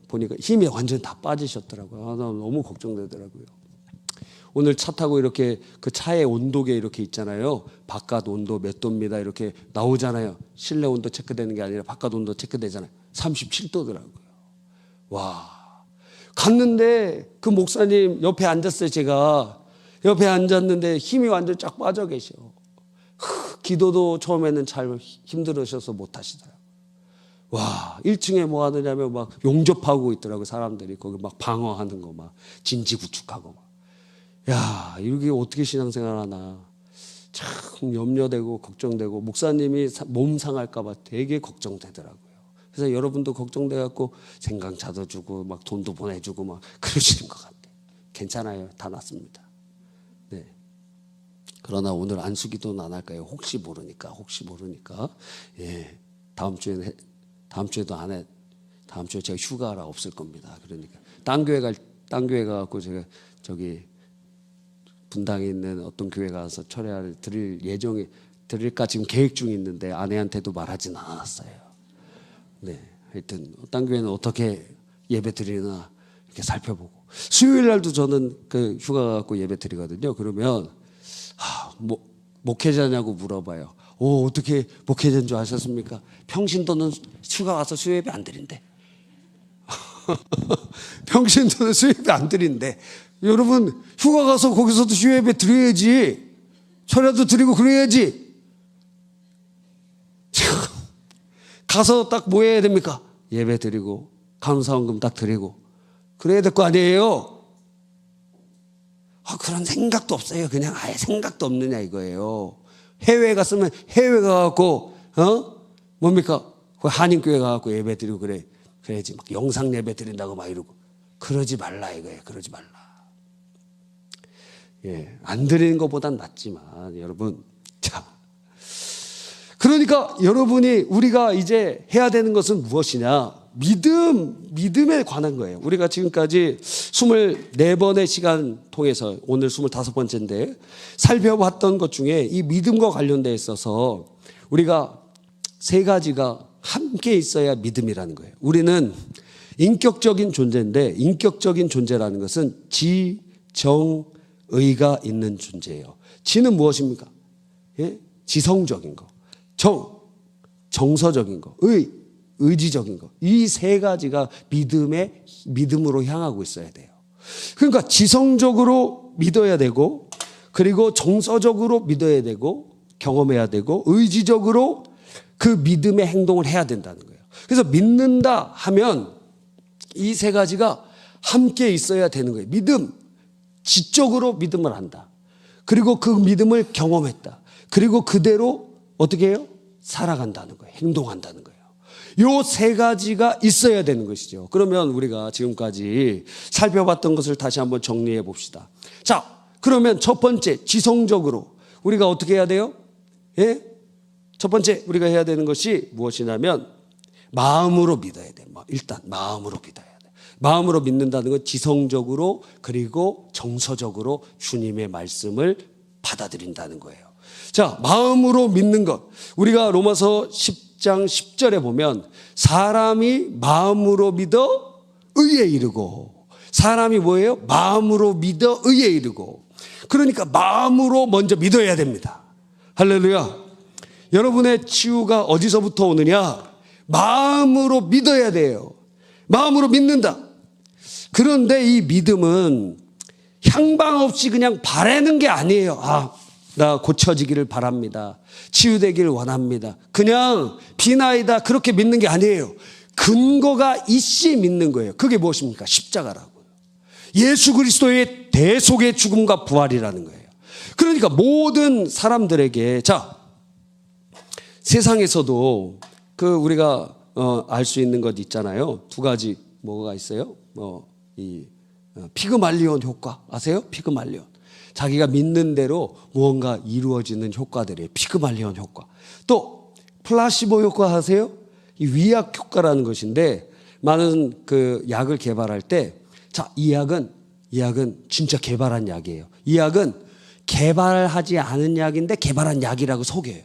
보니까 힘이 완전히 다 빠지셨더라고요. 나 너무 걱정되더라고요. 오늘 차 타고 이렇게 그 차의 온도계 이렇게 있잖아요. 바깥 온도 몇 도입니다. 이렇게 나오잖아요. 실내 온도 체크되는 게 아니라 바깥 온도 체크되잖아요. 37도더라고요. 와, 갔는데 그 목사님 옆에 앉았어요. 제가 옆에 앉았는데 힘이 완전 쫙 빠져 계셔. 기도도 처음에는 잘 힘들으셔서 못 하시더라고요. 와, 1층에 뭐 하느냐면 막 용접하고 있더라고요. 사람들이 거기 막 방어하는 거 막 진지구축하고 막. 야, 이게 어떻게 신앙생활 하나. 참 염려되고 걱정되고, 목사님이 몸 상할까 봐 되게 걱정되더라고요. 그래서 여러분도 걱정돼갖고 생강 차도 주고 막 돈도 보내주고 막 그러시는 것 같아요. 괜찮아요. 다 낫습니다. 네. 그러나 오늘 안수기도는 안 할까요? 혹시 모르니까. 예. 다음 주에도 안 해. 다음 주에 제가 휴가라 없을 겁니다. 그러니까 딴 교회 가갖고 제가 저기 분당에 있는 어떤 교회 가서 철회를 드릴까 지금 계획 중에 있는데 아내한테도 말하진 않았어요. 네, 하여튼 딴 교회는 어떻게 예배 드리나 이렇게 살펴보고, 수요일 날도 저는 그 휴가 갖고 예배 드리거든요. 그러면 목회자냐고 물어봐요. 어떻게 목회자인 줄 아셨습니까? 평신도는 휴가 와서 수요예배 안 드린대. 평신도는 수요예배 안 드린대. 여러분 휴가 가서 거기서도 수요예배 드려야지. 철야도 드리고 그래야지. 가서 딱 뭐 해야 됩니까? 예배 드리고 감사원금 딱 드리고 그래야 될 거 아니에요. 그런 생각도 없어요. 그냥 아예 생각도 없느냐 이거예요. 해외에 갔으면 해외 가갖고 뭡니까? 한인교회 가갖고 예배 드리고 그래야지. 막 영상 예배 드린다고 막 이러고 그러지 말라 이거예요. 그러지 말라. 예, 안 드리는 것보단 낫지만 여러분, 자, 그러니까 우리가 이제 해야 되는 것은 무엇이냐? 믿음에 관한 거예요. 우리가 지금까지 24번의 시간 통해서 오늘 25번째인데 살펴봤던 것 중에 이 믿음과 관련되어 있어서 우리가 3가지가 함께 있어야 믿음이라는 거예요. 우리는 인격적인 존재인데, 인격적인 존재라는 것은 지, 정, 의가 있는 존재예요. 지는 무엇입니까? 예? 지성적인 거. 정, 정서적인 거. 의, 의지적인 거. 이 세 가지가 믿음으로 향하고 있어야 돼요. 그러니까 지성적으로 믿어야 되고, 그리고 정서적으로 믿어야 되고, 경험해야 되고, 의지적으로 그 믿음의 행동을 해야 된다는 거예요. 그래서 믿는다 하면 이 세 가지가 함께 있어야 되는 거예요. 믿음, 지적으로 믿음을 한다. 그리고 그 믿음을 경험했다. 그리고 그대로 어떻게 해요? 살아간다는 거예요. 행동한다는 거예요. 요 세 가지가 있어야 되는 것이죠. 그러면 우리가 지금까지 살펴봤던 것을 다시 한번 정리해 봅시다. 자, 그러면 첫 번째, 지성적으로 우리가 어떻게 해야 돼요? 예? 첫 번째 우리가 해야 되는 것이 무엇이냐면 마음으로 믿어야 돼. 일단 마음으로 믿어야 돼. 마음으로 믿는다는 건 지성적으로 그리고 정서적으로 주님의 말씀을 받아들인다는 거예요. 자, 마음으로 믿는 것. 우리가 로마서 10장 10절에 보면 사람이 마음으로 믿어 의에 이르고, 사람이 뭐예요? 마음으로 믿어 의에 이르고. 그러니까 마음으로 먼저 믿어야 됩니다. 할렐루야. 여러분의 치유가 어디서부터 오느냐? 마음으로 믿어야 돼요. 마음으로 믿는다. 그런데 이 믿음은 향방 없이 그냥 바라는 게 아니에요. 나 고쳐지기를 바랍니다. 치유되기를 원합니다. 그냥 비나이다 그렇게 믿는 게 아니에요. 근거가 있이 믿는 거예요. 그게 무엇입니까? 십자가라고요. 예수 그리스도의 대속의 죽음과 부활이라는 거예요. 그러니까 모든 사람들에게, 자, 세상에서도 우리가 알 수 있는 것 있잖아요. 두 가지 뭐가 있어요? 피그말리온 효과 아세요? 피그말리온. 자기가 믿는 대로 무언가 이루어지는 효과들이에요. 피그말리온 효과. 또 플라시보 효과 아세요? 이 위약 효과라는 것인데, 많은 약을 개발할 때, 자, 이 약은 진짜 개발한 약이에요. 이 약은 개발하지 않은 약인데 개발한 약이라고 속여요.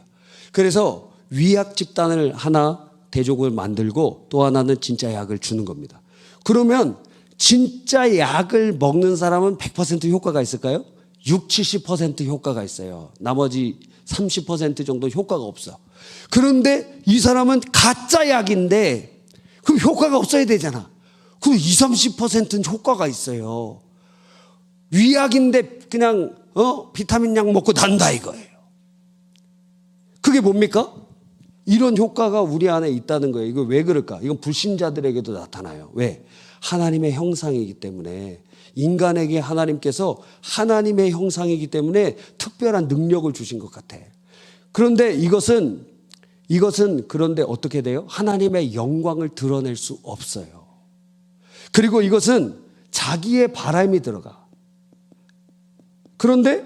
그래서 위약 집단을 하나 대족을 만들고 또 하나는 진짜 약을 주는 겁니다. 그러면 진짜 약을 먹는 사람은 100% 효과가 있을까요? 60, 70% 효과가 있어요. 나머지 30% 정도 효과가 없어. 그런데 이 사람은 가짜 약인데 그럼 효과가 없어야 되잖아. 그럼 20, 30%는 효과가 있어요. 위약인데 그냥 비타민 약 먹고 난다 이거예요. 그게 뭡니까? 이런 효과가 우리 안에 있다는 거예요. 이거 왜 그럴까? 이건 불신자들에게도 나타나요. 왜? 하나님의 형상이기 때문에, 인간에게 하나님께서 하나님의 형상이기 때문에 특별한 능력을 주신 것 같아. 그런데 이것은 그런데 어떻게 돼요? 하나님의 영광을 드러낼 수 없어요. 그리고 이것은 자기의 바람이 들어가. 그런데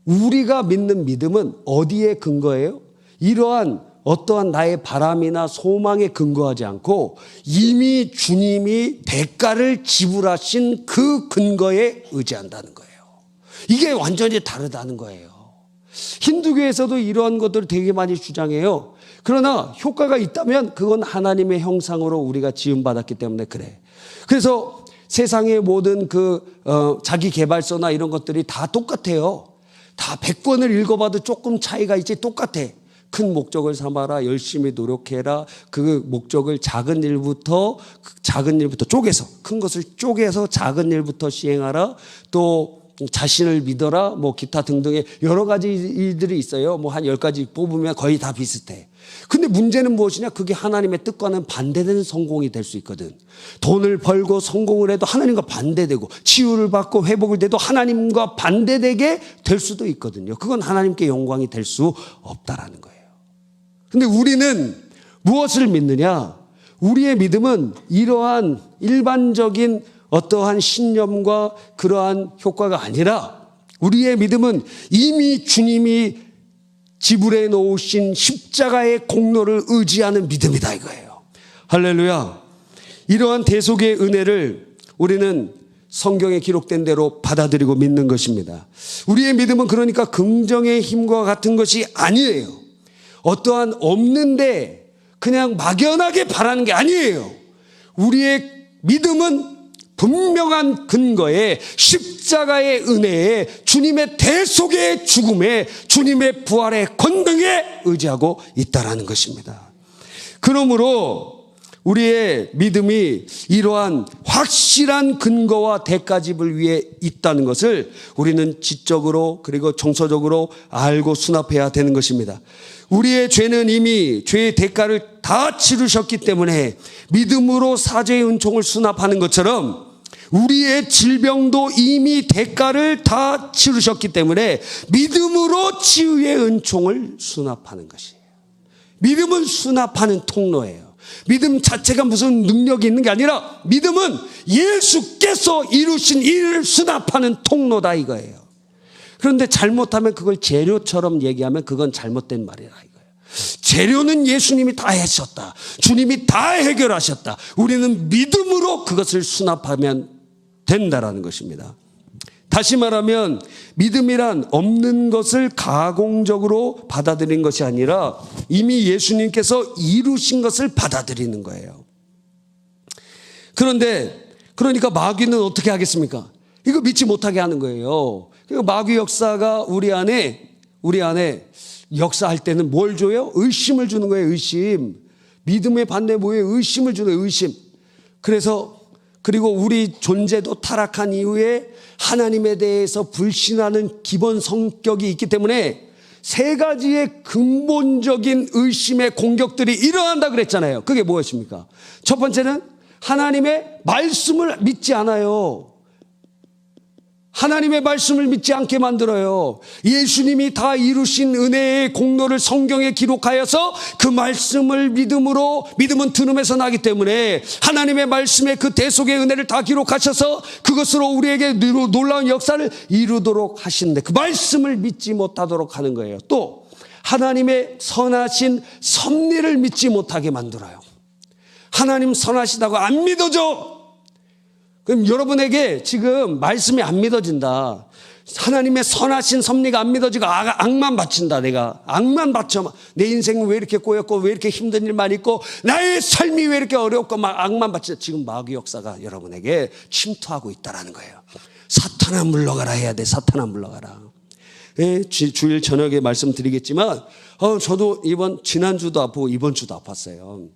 우리가 믿는 믿음은 어디에 근거해요? 이러한 어떠한 나의 바람이나 소망에 근거하지 않고 이미 주님이 대가를 지불하신 그 근거에 의지한다는 거예요. 이게 완전히 다르다는 거예요. 힌두교에서도 이러한 것들을 되게 많이 주장해요. 그러나 효과가 있다면 그건 하나님의 형상으로 우리가 지음받았기 때문에 그래. 그래서 세상의 모든 자기 개발서나 이런 것들이 다 똑같아요. 다 100권을 읽어봐도 조금 차이가 있지 똑같아. 큰 목적을 삼아라, 열심히 노력해라. 그 목적을 작은 일부터 쪼개서, 큰 것을 쪼개서 작은 일부터 시행하라. 또 자신을 믿어라, 기타 등등의 여러 가지 일들이 있어요. 한 10가지 뽑으면 거의 다 비슷해. 근데 문제는 무엇이냐? 그게 하나님의 뜻과는 반대되는 성공이 될 수 있거든. 돈을 벌고 성공을 해도 하나님과 반대되고, 치유를 받고 회복을 돼도 하나님과 반대되게 될 수도 있거든요. 그건 하나님께 영광이 될 수 없다라는 거예요. 근데 우리는 무엇을 믿느냐? 우리의 믿음은 이러한 일반적인 어떠한 신념과 그러한 효과가 아니라, 우리의 믿음은 이미 주님이 지불해 놓으신 십자가의 공로를 의지하는 믿음이다 이거예요. 할렐루야. 이러한 대속의 은혜를 우리는 성경에 기록된 대로 받아들이고 믿는 것입니다. 우리의 믿음은 그러니까 긍정의 힘과 같은 것이 아니에요. 어떠한 없는데 그냥 막연하게 바라는 게 아니에요. 우리의 믿음은 분명한 근거에 십자가의 은혜에 주님의 대속의 죽음에 주님의 부활의 권능에 의지하고 있다라는 것입니다. 그러므로 우리의 믿음이 이러한 확실한 근거와 대가집을 위해 있다는 것을 우리는 지적으로 그리고 정서적으로 알고 수납해야 되는 것입니다. 우리의 죄는 이미 죄의 대가를 다 치르셨기 때문에 믿음으로 사죄의 은총을 수납하는 것처럼 우리의 질병도 이미 대가를 다 치르셨기 때문에 믿음으로 치유의 은총을 수납하는 것이에요. 믿음은 수납하는 통로예요. 믿음 자체가 무슨 능력이 있는 게 아니라 믿음은 예수께서 이루신 일을 수납하는 통로다 이거예요. 그런데 잘못하면 그걸 재료처럼 얘기하면 그건 잘못된 말이라 이거예요. 재료는 예수님이 다 하셨다. 주님이 다 해결하셨다. 우리는 믿음으로 그것을 수납하면 된다라는 것입니다. 다시 말하면 믿음이란 없는 것을 가공적으로 받아들이는 것이 아니라 이미 예수님께서 이루신 것을 받아들이는 거예요. 그러니까 마귀는 어떻게 하겠습니까? 이거 믿지 못하게 하는 거예요. 마귀 역사가 우리 안에 역사할 때는 뭘 줘요? 의심을 주는 거예요. 의심. 믿음의 반대 뭐예요? 의심을 주는 거예요. 의심. 그리고 우리 존재도 타락한 이후에 하나님에 대해서 불신하는 기본 성격이 있기 때문에 세 가지의 근본적인 의심의 공격들이 일어난다 그랬잖아요. 그게 무엇입니까? 첫 번째는 하나님의 말씀을 믿지 않아요. 하나님의 말씀을 믿지 않게 만들어요. 예수님이 다 이루신 은혜의 공로를 성경에 기록하여서 그 말씀을 믿음은 들음에서 나기 때문에 하나님의 말씀의 그 대속의 은혜를 다 기록하셔서 그것으로 우리에게 놀라운 역사를 이루도록 하시는데 그 말씀을 믿지 못하도록 하는 거예요. 또 하나님의 선하신 섭리를 믿지 못하게 만들어요. 하나님 선하시다고 안 믿어져. 그럼 여러분에게 지금 말씀이 안 믿어진다. 하나님의 선하신 섭리가 안 믿어지고 악만 바친다. 내가 악만 바쳐. 내 인생은 왜 이렇게 꼬였고 왜 이렇게 힘든 일만 있고 나의 삶이 왜 이렇게 어렵고 막 악만 바친다. 지금 마귀 역사가 여러분에게 침투하고 있다라는 거예요. 사탄아 물러가라 해야 돼. 사탄아 물러가라. 예, 주일 저녁에 말씀드리겠지만 저도 지난주도 아프고 이번 주도 아팠어요.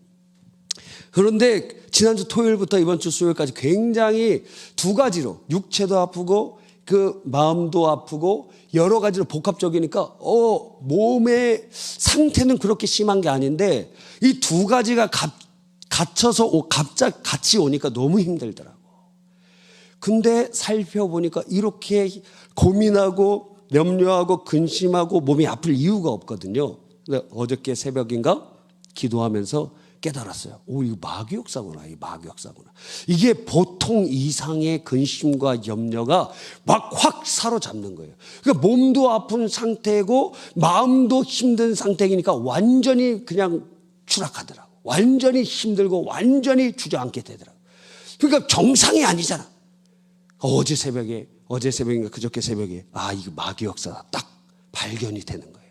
그런데 지난주 토요일부터 이번 주 수요일까지 굉장히 두 가지로 육체도 아프고 그 마음도 아프고 여러 가지로 복합적이니까 몸의 상태는 그렇게 심한 게 아닌데 이 두 가지가 갇혀서 갑자기 같이 오니까 너무 힘들더라고. 근데 살펴보니까 이렇게 고민하고 염려하고 근심하고 몸이 아플 이유가 없거든요. 근데 어저께 새벽인가 기도하면서 깨달았어요. 이거 마귀 역사구나. 이게 보통 이상의 근심과 염려가 막 확 사로잡는 거예요. 그러니까 몸도 아픈 상태고 마음도 힘든 상태이니까 완전히 그냥 추락하더라고. 완전히 힘들고 완전히 주저앉게 되더라고. 그러니까 정상이 아니잖아. 어제 새벽인가 그저께 새벽에 이거 마귀 역사다. 딱 발견이 되는 거예요.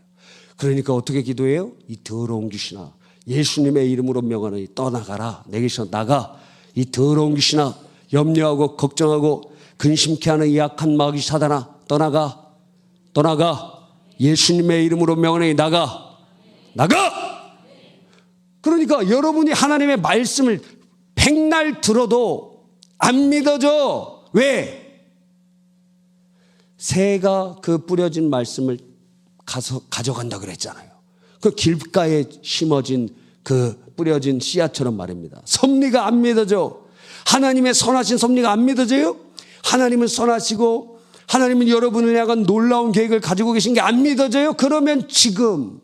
그러니까 어떻게 기도해요? 이 더러운 귀신아. 예수님의 이름으로 명하노니 떠나가라. 내게서 나가. 이 더러운 귀신아, 염려하고 걱정하고 근심케 하는 이 약한 마귀 사단아, 떠나가. 예수님의 이름으로 명하노니 나가. 그러니까 여러분이 하나님의 말씀을 백날 들어도 안 믿어져. 왜? 새가 그 뿌려진 말씀을 가져간다 그랬잖아요. 그 길가에 심어진 그 뿌려진 씨앗처럼 말입니다. 섭리가 안 믿어져. 하나님의 선하신 섭리가 안 믿어져요? 하나님은 선하시고 하나님은 여러분을 향한 놀라운 계획을 가지고 계신 게 안 믿어져요? 그러면 지금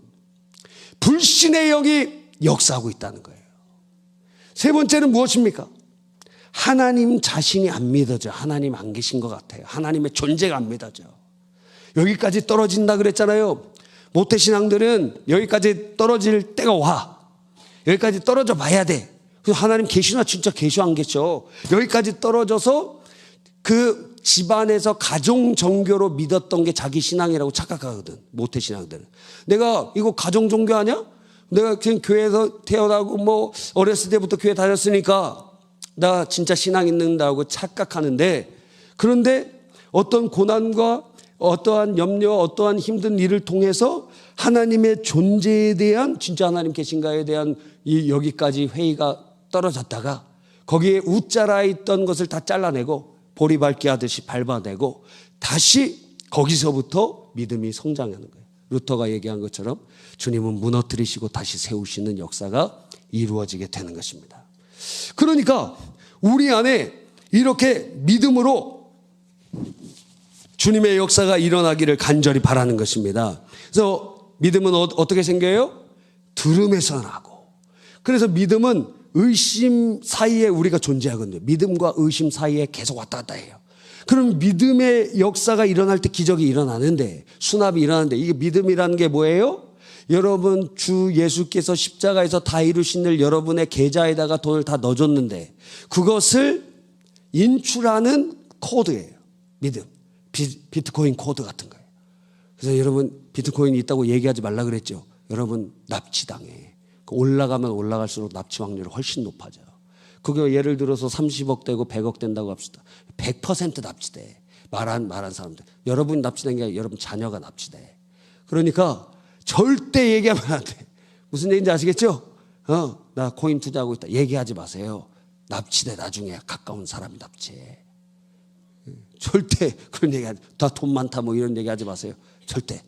불신의 영이 역사하고 있다는 거예요. 세 번째는 무엇입니까? 하나님 자신이 안 믿어져. 하나님 안 계신 것 같아요. 하나님의 존재가 안 믿어져. 여기까지 떨어진다 그랬잖아요. 모태신앙들은 여기까지 떨어질 때가 와. 여기까지 떨어져 봐야 돼. 그래서 하나님 계시나 진짜 계시 안 계셔. 여기까지 떨어져서 그 집안에서 가정종교로 믿었던 게 자기 신앙이라고 착각하거든. 모태신앙들은. 내가 이거 가정종교 아니야? 내가 그냥 교회에서 태어나고 뭐 어렸을 때부터 교회 다녔으니까 나 진짜 신앙 있는다고 착각하는데, 그런데 어떤 고난과 어떠한 염려, 어떠한 힘든 일을 통해서 하나님의 존재에 대한, 진짜 하나님 계신가에 대한 이 여기까지 회의가 떨어졌다가 거기에 웃자라 있던 것을 다 잘라내고 보리밟기 하듯이 밟아내고 다시 거기서부터 믿음이 성장하는 거예요. 루터가 얘기한 것처럼 주님은 무너뜨리시고 다시 세우시는 역사가 이루어지게 되는 것입니다. 그러니까 우리 안에 이렇게 믿음으로 주님의 역사가 일어나기를 간절히 바라는 것입니다. 그래서 믿음은 어떻게 생겨요? 들음에서 나고. 그래서 믿음은 의심 사이에 우리가 존재하거든요. 믿음과 의심 사이에 계속 왔다 갔다 해요. 그럼 믿음의 역사가 일어날 때 기적이 일어나는데, 수납이 일어나는데, 이게 믿음이라는 게 뭐예요? 여러분, 주 예수께서 십자가에서 다 이루신 일 여러분의 계좌에다가 돈을 다 넣어줬는데 그것을 인출하는 코드예요. 믿음. 비트코인 코드 같은 거예요. 그래서 여러분, 비트코인이 있다고 얘기하지 말라 그랬죠. 여러분, 납치당해. 올라가면 올라갈수록 납치 확률이 훨씬 높아져요. 그게 예를 들어서 30억 되고 100억 된다고 합시다. 100% 납치돼. 말한 사람들. 여러분이 납치된 게 아니라 여러분 자녀가 납치돼. 그러니까 절대 얘기하면 안 돼. 무슨 얘기인지 아시겠죠? 나 코인 투자하고 있다. 얘기하지 마세요. 납치돼. 나중에 가까운 사람이 납치해. 절대 그런 얘기 하지. 다 돈 많다 뭐 이런 얘기 하지 마세요. 절대.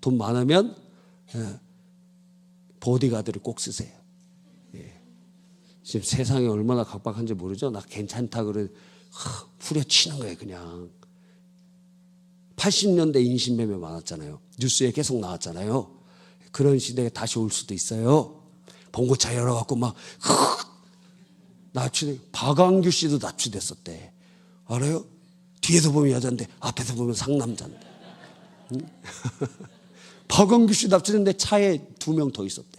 돈 많으면 보디가드를 꼭 쓰세요. 지금 세상이 얼마나 각박한지 모르죠. 나 괜찮다 그래 후려치는 거예요. 그냥 80년대 인신매매 많았잖아요. 뉴스에 계속 나왔잖아요. 그런 시대에 다시 올 수도 있어요. 봉고차 열어갖고 막 납치. 박광규 씨도 납치됐었대. 알아요? 뒤에서 보면 여잔데 앞에서 보면 상남자인데. 박광규 씨 납치됐는데 차에 2명 더 있었대.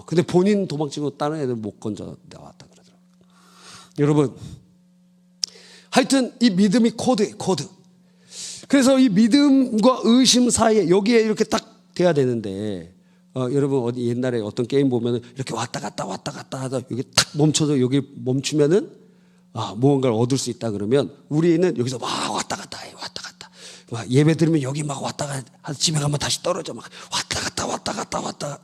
근데 본인 도망치고 다른 애들 못 건져 나왔다 그러더라고요. 여러분, 하여튼 이 믿음이 코드예요, 코드. 그래서 이 믿음과 의심 사이에 여기에 이렇게 딱 돼야 되는데, 여러분 어디 옛날에 어떤 게임 보면은 이렇게 왔다 갔다 하다 여기 탁 멈춰서 여기 멈추면은 무언가를 얻을 수 있다 그러면 우리는 여기서 막 왔다 갔다 해, 왔다 갔다. 막 예배 드리면 여기 막 왔다 갔다, 집에 가면 다시 떨어져 막 왔다 갔다.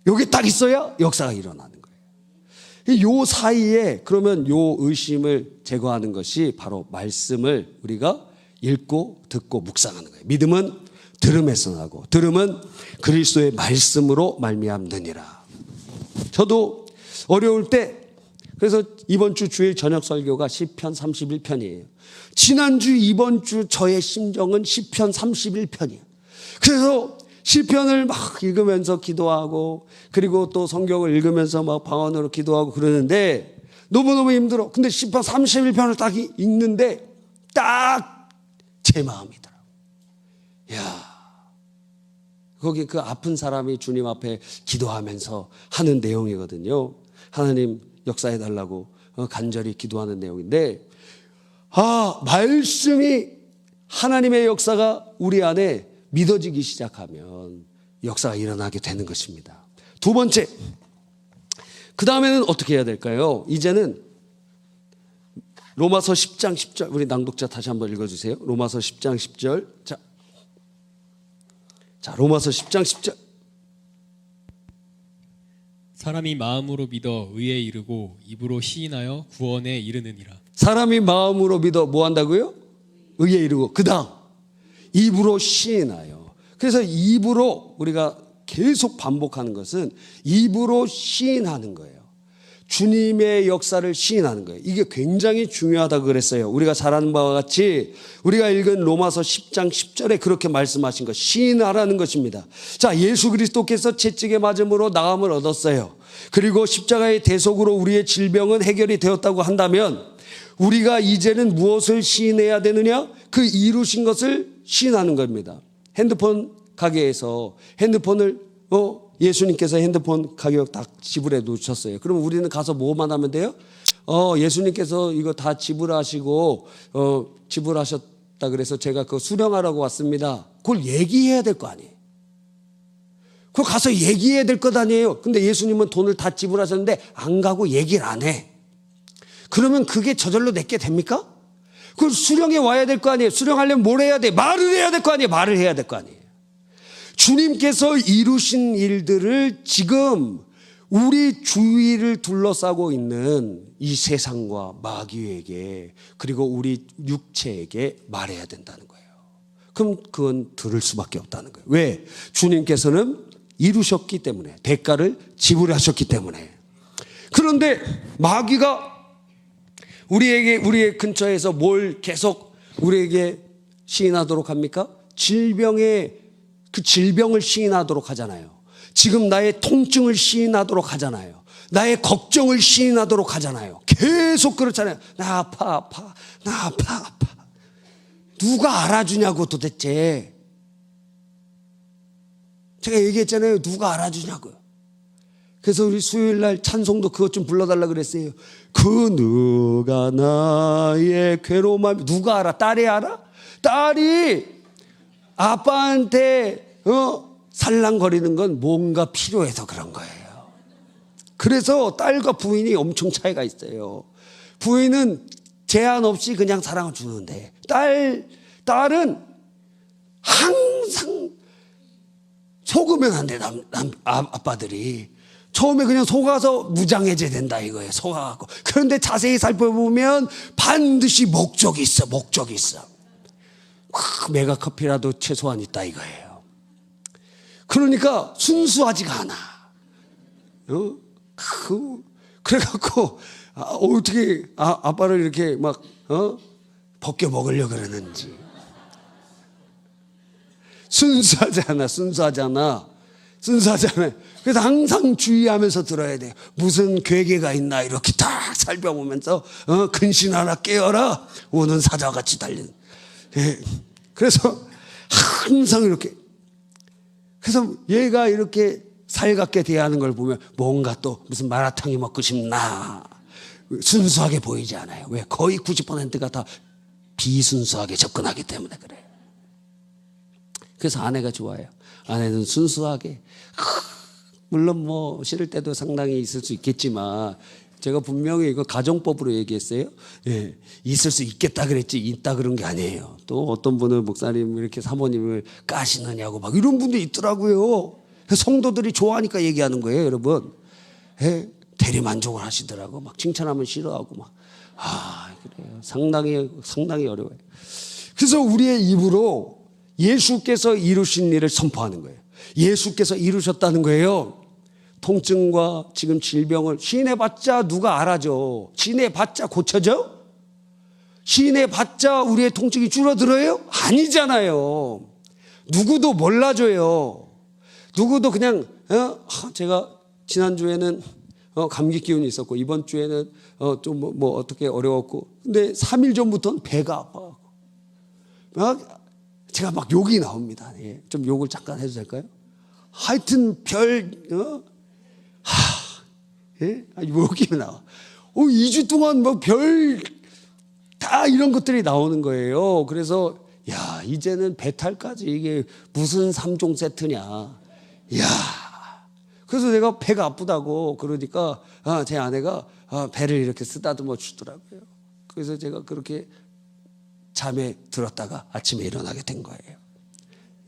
여기 딱 있어야 역사가 일어나는 거예요. 요 사이에 그러면 요 의심을 제거하는 것이 바로 말씀을 우리가 읽고 듣고 묵상하는 거예요. 믿음은 들음에서 나고 들음은 그리스도의 말씀으로 말미암느니라. 저도 어려울 때, 그래서 이번 주 주일 저녁 설교가 시편 31편이에요. 지난주 이번 주 저의 심정은 시편 31편이에요. 그래서 시편을 막 읽으면서 기도하고 그리고 또 성경을 읽으면서 막 방언으로 기도하고 그러는데 너무너무 힘들어. 근데 시편 31편을 딱 읽는데 딱 제 마음이더라고요. 이야, 거기 그 아픈 사람이 주님 앞에 기도하면서 하는 내용이거든요. 하나님 역사해달라고 간절히 기도하는 내용인데, 말씀이 하나님의 역사가 우리 안에 믿어지기 시작하면 역사가 일어나게 되는 것입니다. 두 번째, 그 다음에는 어떻게 해야 될까요? 이제는 로마서 10장 10절, 우리 낭독자 다시 한번 읽어주세요. 로마서 10장 10절. 자, 로마서 10장 10절. 사람이 마음으로 믿어 의에 이르고 입으로 시인하여 구원에 이르느니라. 사람이 마음으로 믿어 뭐 한다고요? 의에 이르고 그 다음 입으로 시인하여. 그래서 입으로 우리가 계속 반복하는 것은 입으로 시인하는 거예요. 주님의 역사를 시인하는 거예요. 이게 굉장히 중요하다고 그랬어요. 우리가 잘 아는 바와 같이 우리가 읽은 로마서 10장 10절에 그렇게 말씀하신 것, 시인하라는 것입니다. 자, 예수 그리스도께서 채찍에 맞음으로 나음을 얻었어요. 그리고 십자가의 대속으로 우리의 질병은 해결이 되었다고 한다면 우리가 이제는 무엇을 시인해야 되느냐? 그 이루신 것을 시인하는 겁니다. 핸드폰 가게에서 핸드폰을 예수님께서 핸드폰 가격 딱 지불해 놓으셨어요. 그럼 우리는 가서 뭐만 하면 돼요? 예수님께서 이거 다 지불하시고 지불하셨다 그래서 제가 그거 수령하라고 왔습니다. 그걸 얘기해야 될 거 아니에요. 그거 가서 얘기해야 될 것 아니에요. 근데 예수님은 돈을 다 지불하셨는데 안 가고 얘기를 안 해. 그러면 그게 저절로 내게 됩니까? 그걸 수령해 와야 될 거 아니에요. 수령하려면 뭘 해야 돼? 말을 해야 될 거 아니에요. 말을 해야 될 거 아니에요. 주님께서 이루신 일들을 지금 우리 주위를 둘러싸고 있는 이 세상과 마귀에게 그리고 우리 육체에게 말해야 된다는 거예요. 그럼 그건 들을 수밖에 없다는 거예요. 왜? 주님께서는 이루셨기 때문에, 대가를 지불하셨기 때문에. 그런데 마귀가 우리의 근처에서 뭘 계속 우리에게 시인하도록 합니까? 그 질병을 시인하도록 하잖아요. 지금 나의 통증을 시인하도록 하잖아요. 나의 걱정을 시인하도록 하잖아요. 계속 그렇잖아요. 나 아파. 누가 알아주냐고 도대체. 제가 얘기했잖아요. 누가 알아주냐고요. 그래서 우리 수요일날 찬송도 그것 좀 불러달라 그랬어요. 그 누가 나의 괴로움을 누가 알아? 딸이 알아? 딸이 아빠한테 살랑거리는 건 뭔가 필요해서 그런 거예요. 그래서 딸과 부인이 엄청 차이가 있어요. 부인은 제한 없이 그냥 사랑을 주는데 딸은 항상 속으면 안 돼. 아빠들이 처음에 그냥 속아서 무장해제야 된다 이거예요. 속아갖고. 그런데 자세히 살펴보면 반드시 목적이 있어. 메가커피라도 최소한 있다 이거예요. 그러니까 순수하지가 않아. 그래갖고 어떻게 아빠를 이렇게 막 벗겨 먹으려고 그러는지. 순수하잖아. 그래서 항상 주의하면서 들어야 돼요. 무슨 괴계가 있나 이렇게 딱 살펴보면서 근신 하나 깨어라 오는 사자같이 달리는. 그래서 항상 이렇게. 그래서 얘가 이렇게 살갑게 대하는 걸 보면 뭔가 또 무슨 마라탕이 먹고 싶나. 순수하게 보이지 않아요. 왜? 거의 90%가 다 비순수하게 접근하기 때문에 그래요. 그래서 아내가 좋아요. 아내는 순수하게. 물론 뭐 싫을 때도 상당히 있을 수 있겠지만 제가 분명히 이거 가정법으로 얘기했어요. 예, 있을 수 있겠다 그랬지 있다 그런 게 아니에요. 또 어떤 분은 목사님 이렇게 사모님을 까시느냐고 막 이런 분도 있더라고요. 성도들이 좋아하니까 얘기하는 거예요, 여러분. 예, 대리만족을 하시더라고. 막 칭찬하면 싫어하고 막. 그래요. 상당히 어려워요. 그래서 우리의 입으로 예수께서 이루신 일을 선포하는 거예요. 예수께서 이루셨다는 거예요. 통증과 지금 질병을 시인해봤자 누가 알아줘? 시인해봤자 고쳐져? 시인해봤자 우리의 통증이 줄어들어요? 아니잖아요. 누구도 몰라줘요. 누구도 그냥 제가 지난주에는 감기 기운이 있었고 이번 주에는 좀 뭐 어떻게 어려웠고 근데 3일 전부터는 배가 아파갖고 제가 막 욕이 나옵니다. 예, 좀 욕을 잠깐 해도 될까요? 하여튼 욕이 나와. 2주 동안 뭐 다 이런 것들이 나오는 거예요. 그래서 야 이제는 배탈까지 이게 무슨 3종 세트냐. 야 그래서 내가 배가 아프다고 그러니까 제 아내가 배를 이렇게 쓰다듬어 주더라고요. 그래서 제가 그렇게 잠에 들었다가 아침에 일어나게 된 거예요.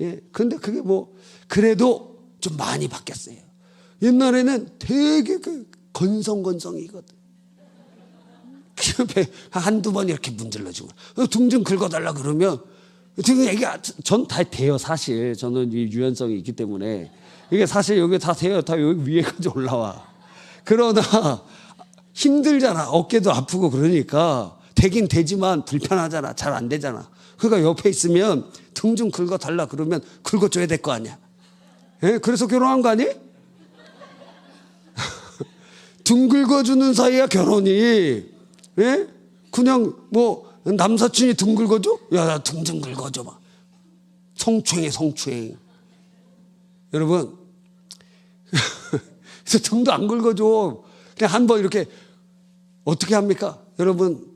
예, 근데 그게 뭐 그래도 좀 많이 바뀌었어요. 옛날에는 되게 건성이거든. 한두 번 이렇게 문질러주고 등 좀 긁어달라 그러면 지금 이게 전 다 돼요. 사실 저는 이 유연성이 있기 때문에 이게 사실 여기 다 돼요. 다 여기 위에까지 올라와. 그러나 힘들잖아. 어깨도 아프고 그러니까 되긴 되지만 불편하잖아. 잘 안 되잖아. 그러니까 옆에 있으면 등 좀 긁어달라 그러면 긁어줘야 될 거 아니야. 예? 그래서 결혼한 거 아니? 등 긁어주는 사이야 결혼이. 예? 그냥 뭐 남사친이 등 긁어줘? 야, 나 등 좀 긁어줘 봐. 성추행. 여러분, 그래서 등도 안 긁어줘. 그냥 한번 이렇게 어떻게 합니까? 여러분,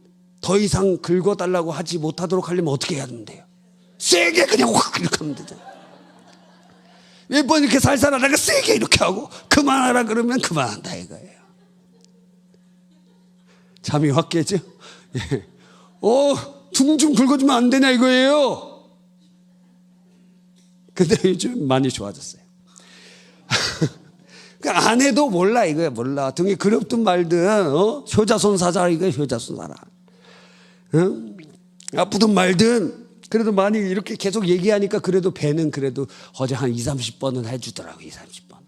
더 이상 긁어달라고 하지 못하도록 하려면 어떻게 해야 돼요? 세게 그냥 확 이렇게 하면 되잖아요. 몇 번 이렇게 살살 하다가 세게 이렇게 하고 그만하라 그러면 그만한다 이거예요. 잠이 확 깨죠? 예. 둥둥 긁어주면 안 되냐 이거예요. 근데 요즘 많이 좋아졌어요. 그러니까 안 해도 몰라 이거야. 몰라. 등이 그렵든 말든 효자손 사자 이거야. 효자손 사라. 아프든 말든 그래도 많이 이렇게 계속 얘기하니까 그래도 배는 그래도 어제 한 2, 30번은 해주더라고. 2, 30번.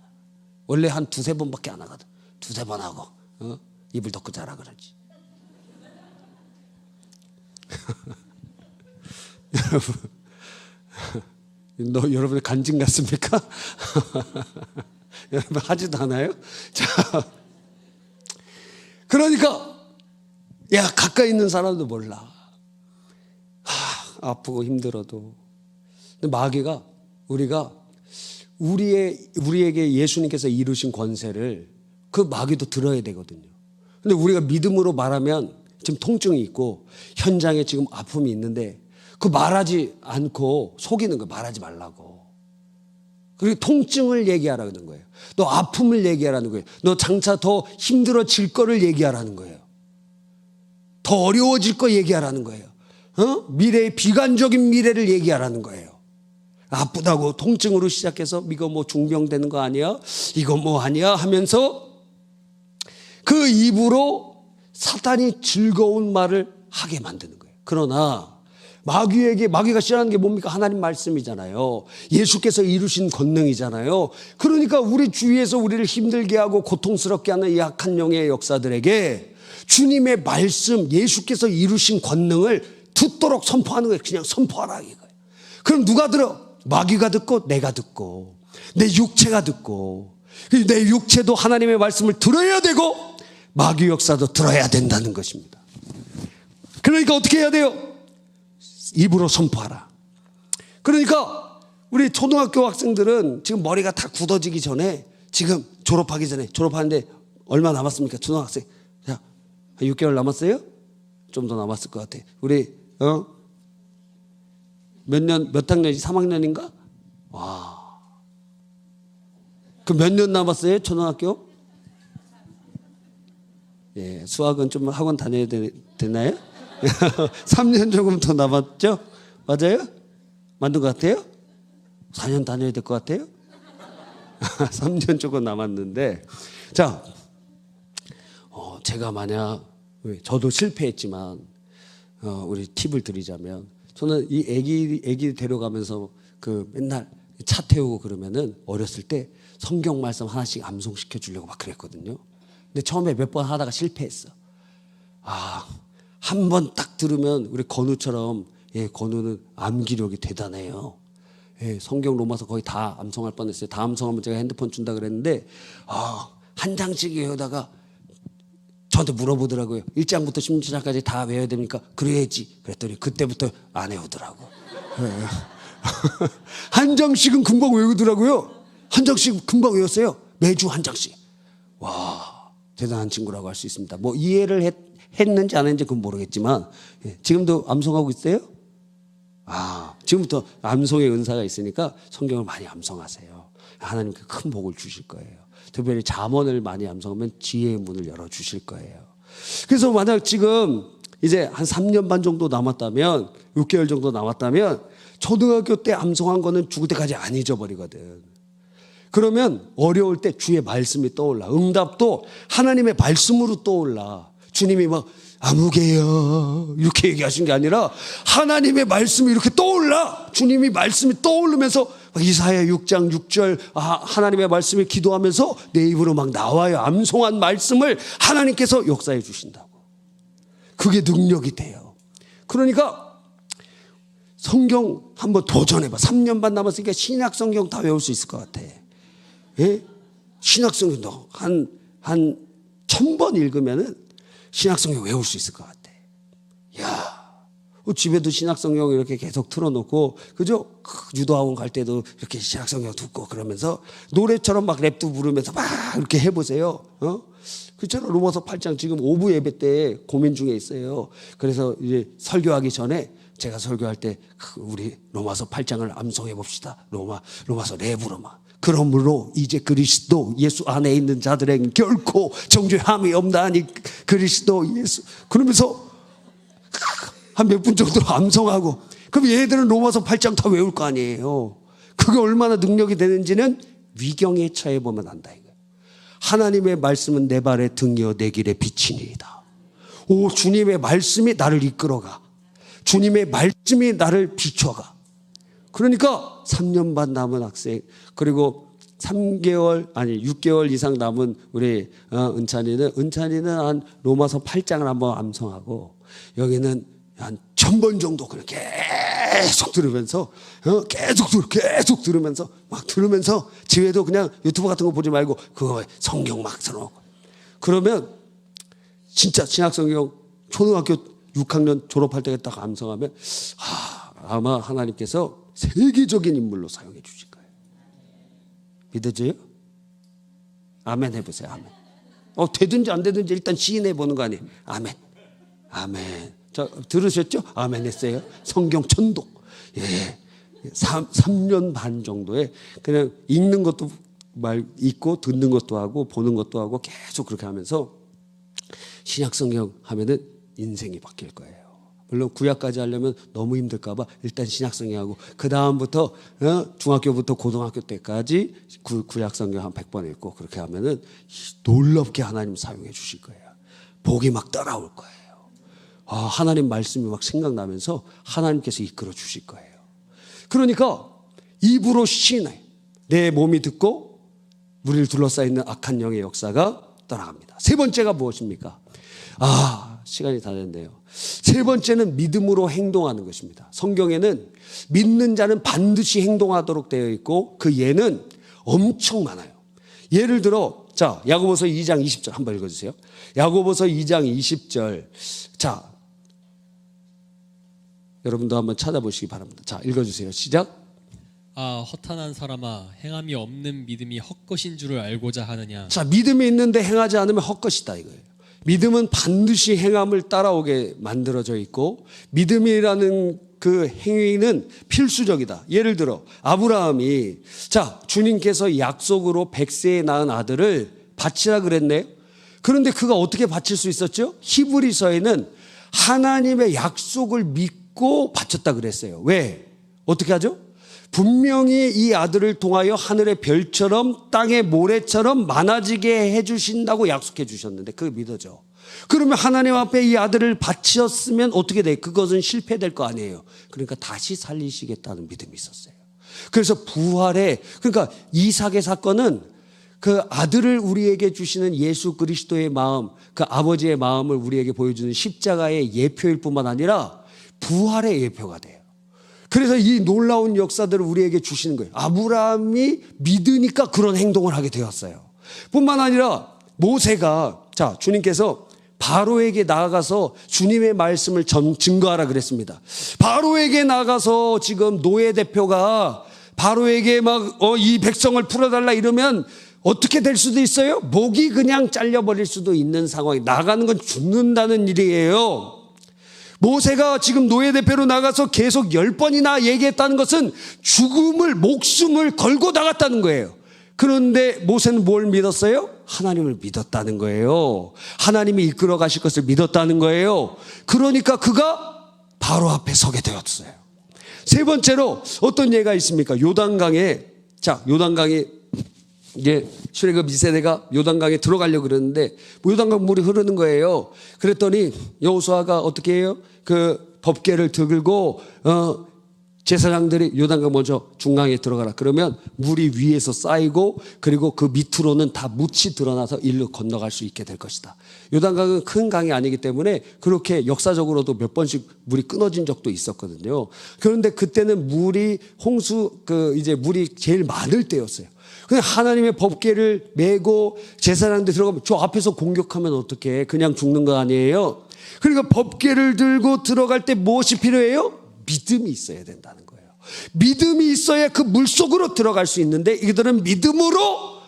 원래 한 두세 번밖에 안 하거든. 두세 번 하고 입을 덮고 자라 그러지. 여러분 간증 같습니까? 여러분 하지도 않아요? 자, 그러니까 가까이 있는 사람도 몰라. 아프고 힘들어도. 근데 마귀가 우리에게 예수님께서 이루신 권세를 그 마귀도 들어야 되거든요. 근데 우리가 믿음으로 말하면 지금 통증이 있고 현장에 지금 아픔이 있는데 그 말하지 않고 속이는 거예요. 말하지 말라고. 그리고 통증을 얘기하라는 거예요. 너 아픔을 얘기하라는 거예요. 너 장차 더 힘들어질 거를 얘기하라는 거예요. 더 어려워질 거 얘기하라는 거예요. 미래의 비관적인 미래를 얘기하라는 거예요. 아프다고 통증으로 시작해서 이거 뭐 중병되는 거 아니야? 이거 뭐 아니야? 하면서 그 입으로 사탄이 즐거운 말을 하게 만드는 거예요. 그러나 마귀가 싫어하는 게 뭡니까? 하나님 말씀이잖아요. 예수께서 이루신 권능이잖아요. 그러니까 우리 주위에서 우리를 힘들게 하고 고통스럽게 하는 이 악한 영의 역사들에게 주님의 말씀, 예수께서 이루신 권능을 듣도록 선포하는 거예요. 그냥 선포하라 이거예요. 그럼 누가 들어? 마귀가 듣고 내가 듣고 내 육체가 듣고 내 육체도 하나님의 말씀을 들어야 되고 마귀 역사도 들어야 된다는 것입니다. 그러니까 어떻게 해야 돼요? 입으로 선포하라. 그러니까 우리 초등학교 학생들은 지금 머리가 다 굳어지기 전에 지금 졸업하기 전에 졸업하는데 얼마 남았습니까? 초등학생. 자, 6개월 남았어요? 좀 더 남았을 것 같아. 우리 몇 학년이지? 3학년인가? 와. 그 몇 년 남았어요? 초등학교? 예, 수학은 좀 학원 다녀야 되나요? 3년 조금 더 남았죠? 맞아요? 맞는 것 같아요? 4년 다녀야 될 것 같아요? 3년 조금 남았는데, 자, 제가 만약 저도 실패했지만 우리 팁을 드리자면 저는 이 애기 데려가면서 그 맨날 차 태우고 그러면은 어렸을 때 성경 말씀 하나씩 암송시켜 주려고 막 그랬거든요. 근데 처음에 몇 번 하다가 실패했어. 한 번 딱 들으면 우리 건우처럼, 건우는 암기력이 대단해요. 성경 로마서 거의 다 암송할 뻔했어요. 다 암송하면 제가 핸드폰 준다 그랬는데 한 장씩 외우다가 저한테 물어보더라고요. 1장부터 16장까지 다 외워야 됩니까? 그래야지. 그랬더니 그때부터 안 외우더라고. 한 장씩은 금방 외우더라고요. 한 장씩 금방 외웠어요. 매주 한 장씩. 와, 대단한 친구라고 할 수 있습니다. 뭐 이해를 했는지 안 했는지 그건 모르겠지만 지금도 암송하고 있어요? 지금부터 암송의 은사가 있으니까 성경을 많이 암송하세요. 하나님께 큰 복을 주실 거예요. 특별히 잠언을 많이 암송하면 지혜의 문을 열어주실 거예요. 그래서 만약 지금 이제 한 3년 반 정도 남았다면 6개월 정도 남았다면 초등학교 때 암송한 거는 죽을 때까지 안 잊어버리거든. 그러면 어려울 때 주의 말씀이 떠올라. 응답도 하나님의 말씀으로 떠올라. 주님이 막 아무개요 이렇게 얘기하신 게 아니라 하나님의 말씀이 이렇게 떠올라. 주님이 말씀이 떠오르면서 이사야 6장 6절 하나님의 말씀을 기도하면서 내 입으로 막 나와요. 암송한 말씀을 하나님께서 역사해 주신다고. 그게 능력이 돼요. 그러니까 성경 한번 도전해봐. 3년 반 남았으니까 신약 성경 다 외울 수 있을 것 같아. 신약 성경도 한 1000번 읽으면은 신약 성경 외울 수 있을 것 같아. 집에도 신약성경 이렇게 계속 틀어놓고, 그죠? 유도학원 갈 때도 이렇게 신약성경 듣고 그러면서 노래처럼 막 랩도 부르면서 막 이렇게 해보세요. 그처럼 로마서 8장 지금 오후 예배 때 고민 중에 있어요. 그래서 이제 설교하기 전에 제가 설교할 때 우리 로마서 8장을 암송해 봅시다. 로마서 랩으로만. 그러므로 이제 그리스도 예수 안에 있는 자들에게 결코 정죄함이 없나니 그리스도 예수. 그러면서 한 몇 분 정도 암송하고, 그럼 얘들은 로마서 8장 다 외울 거 아니에요. 그게 얼마나 능력이 되는지는 위경에 처해 보면 안다 이거예요. 하나님의 말씀은 내 발의 등이요 내 길의 빛이니이다. 오, 주님의 말씀이 나를 이끌어가. 주님의 말씀이 나를 비춰가. 그러니까 3년 반 남은 학생, 그리고 6개월 이상 남은 우리 은찬이는 한 로마서 8장을 한번 암송하고, 여기는 한 1000번 정도 그냥 계속 들으면서 계속 들으면서 막 들으면서 집에도 그냥 유튜브 같은 거 보지 말고 그거 성경 막 틀어놓고, 그러면 진짜 신약성경 초등학교 6학년 졸업할 때 딱 암송하면 아마 하나님께서 세계적인 인물로 사용해 주실 거예요. 믿어져요? 아멘 해보세요. 아멘. 되든지 안 되든지 일단 시인해 보는 거 아니에요. 아멘. 아멘. 자, 들으셨죠? 아멘 했어요. 성경 천독. 예. 3년 반 정도에 그냥 읽는 것도 읽고 듣는 것도 하고 보는 것도 하고 계속 그렇게 하면서 신약성경 하면은 인생이 바뀔 거예요. 물론 구약까지 하려면 너무 힘들까 봐 일단 신약성경 하고, 그 다음부터 중학교부터 고등학교 때까지 구약성경 한 100번 읽고, 그렇게 하면은 놀랍게 하나님 사용해 주실 거예요. 복이 막 따라올 거예요. 하나님 말씀이 막 생각나면서 하나님께서 이끌어 주실 거예요. 그러니까 입으로 시인해. 내 몸이 듣고 우리를 둘러싸이는 악한 영의 역사가 떠나갑니다. 세 번째가 무엇입니까? 시간이 다 됐네요. 세 번째는 믿음으로 행동하는 것입니다. 성경에는 믿는 자는 반드시 행동하도록 되어 있고, 그 예는 엄청 많아요. 예를 들어, 자, 야고보서 2장 20절 한번 읽어주세요. 야고보서 2장 20절. 자, 여러분도 한번 찾아보시기 바랍니다. 자, 읽어주세요. 시작. 허탄한 사람아, 행함이 없는 믿음이 헛것인 줄을 알고자 하느냐. 자, 믿음이 있는데 행하지 않으면 헛것이다 이거예요. 믿음은 반드시 행함을 따라오게 만들어져 있고, 믿음이라는 그 행위는 필수적이다. 예를 들어 아브라함이, 자, 주님께서 약속으로 100세에 낳은 아들을 바치라 그랬네요. 그런데 그가 어떻게 바칠 수 있었죠? 히브리서에는 하나님의 약속을 믿고 바쳤다 그랬어요. 왜? 어떻게 하죠? 분명히 이 아들을 통하여 하늘의 별처럼 땅의 모래처럼 많아지게 해주신다고 약속해 주셨는데 그게 믿어져. 그러면 하나님 앞에 이 아들을 바치었으면 어떻게 돼? 그것은 실패될 거 아니에요. 그러니까 다시 살리시겠다는 믿음이 있었어요. 그래서 부활에, 그러니까 이삭의 사건은 그 아들을 우리에게 주시는 예수 그리스도의 마음, 그 아버지의 마음을 우리에게 보여주는 십자가의 예표일 뿐만 아니라 부활의 예표가 돼요. 그래서 이 놀라운 역사들을 우리에게 주시는 거예요. 아브라함이 믿으니까 그런 행동을 하게 되었어요. 뿐만 아니라 모세가, 자, 주님께서 바로에게 나아가서 주님의 말씀을 증거하라 그랬습니다. 바로에게 나가서 지금 노예 대표가 바로에게 막 이 백성을 풀어달라 이러면 어떻게 될 수도 있어요? 목이 그냥 잘려버릴 수도 있는 상황이, 나가는 건 죽는다는 일이에요. 모세가 지금 노예 대표로 나가서 계속 10번이나 얘기했다는 것은 죽음을, 목숨을 걸고 나갔다는 거예요. 그런데 모세는 뭘 믿었어요? 하나님을 믿었다는 거예요. 하나님이 이끌어 가실 것을 믿었다는 거예요. 그러니까 그가 바로 앞에 서게 되었어요. 세 번째로 어떤 예가 있습니까? 요단강에, 자, 요단강에 이제 출애굽 2세대가 요단강에 들어가려고 그러는데 요단강 물이 흐르는 거예요. 그랬더니 여호수아가 어떻게 해요? 그 법궤를 들고 제사장들이 요단강 먼저 중앙에 들어가라. 그러면 물이 위에서 쌓이고 그리고 그 밑으로는 다 묻이 드러나서 일로 건너갈 수 있게 될 것이다. 요단강은 큰 강이 아니기 때문에 그렇게 역사적으로도 몇 번씩 물이 끊어진 적도 있었거든요. 그런데 그때는 물이 이제 물이 제일 많을 때였어요. 그냥 하나님의 법궤를 메고 제사장들 들어가면 저 앞에서 공격하면 어떡해? 그냥 죽는 거 아니에요? 그러니까 법궤를 들고 들어갈 때 무엇이 필요해요? 믿음이 있어야 된다는 거예요. 믿음이 있어야 그 물속으로 들어갈 수 있는데 이들은 믿음으로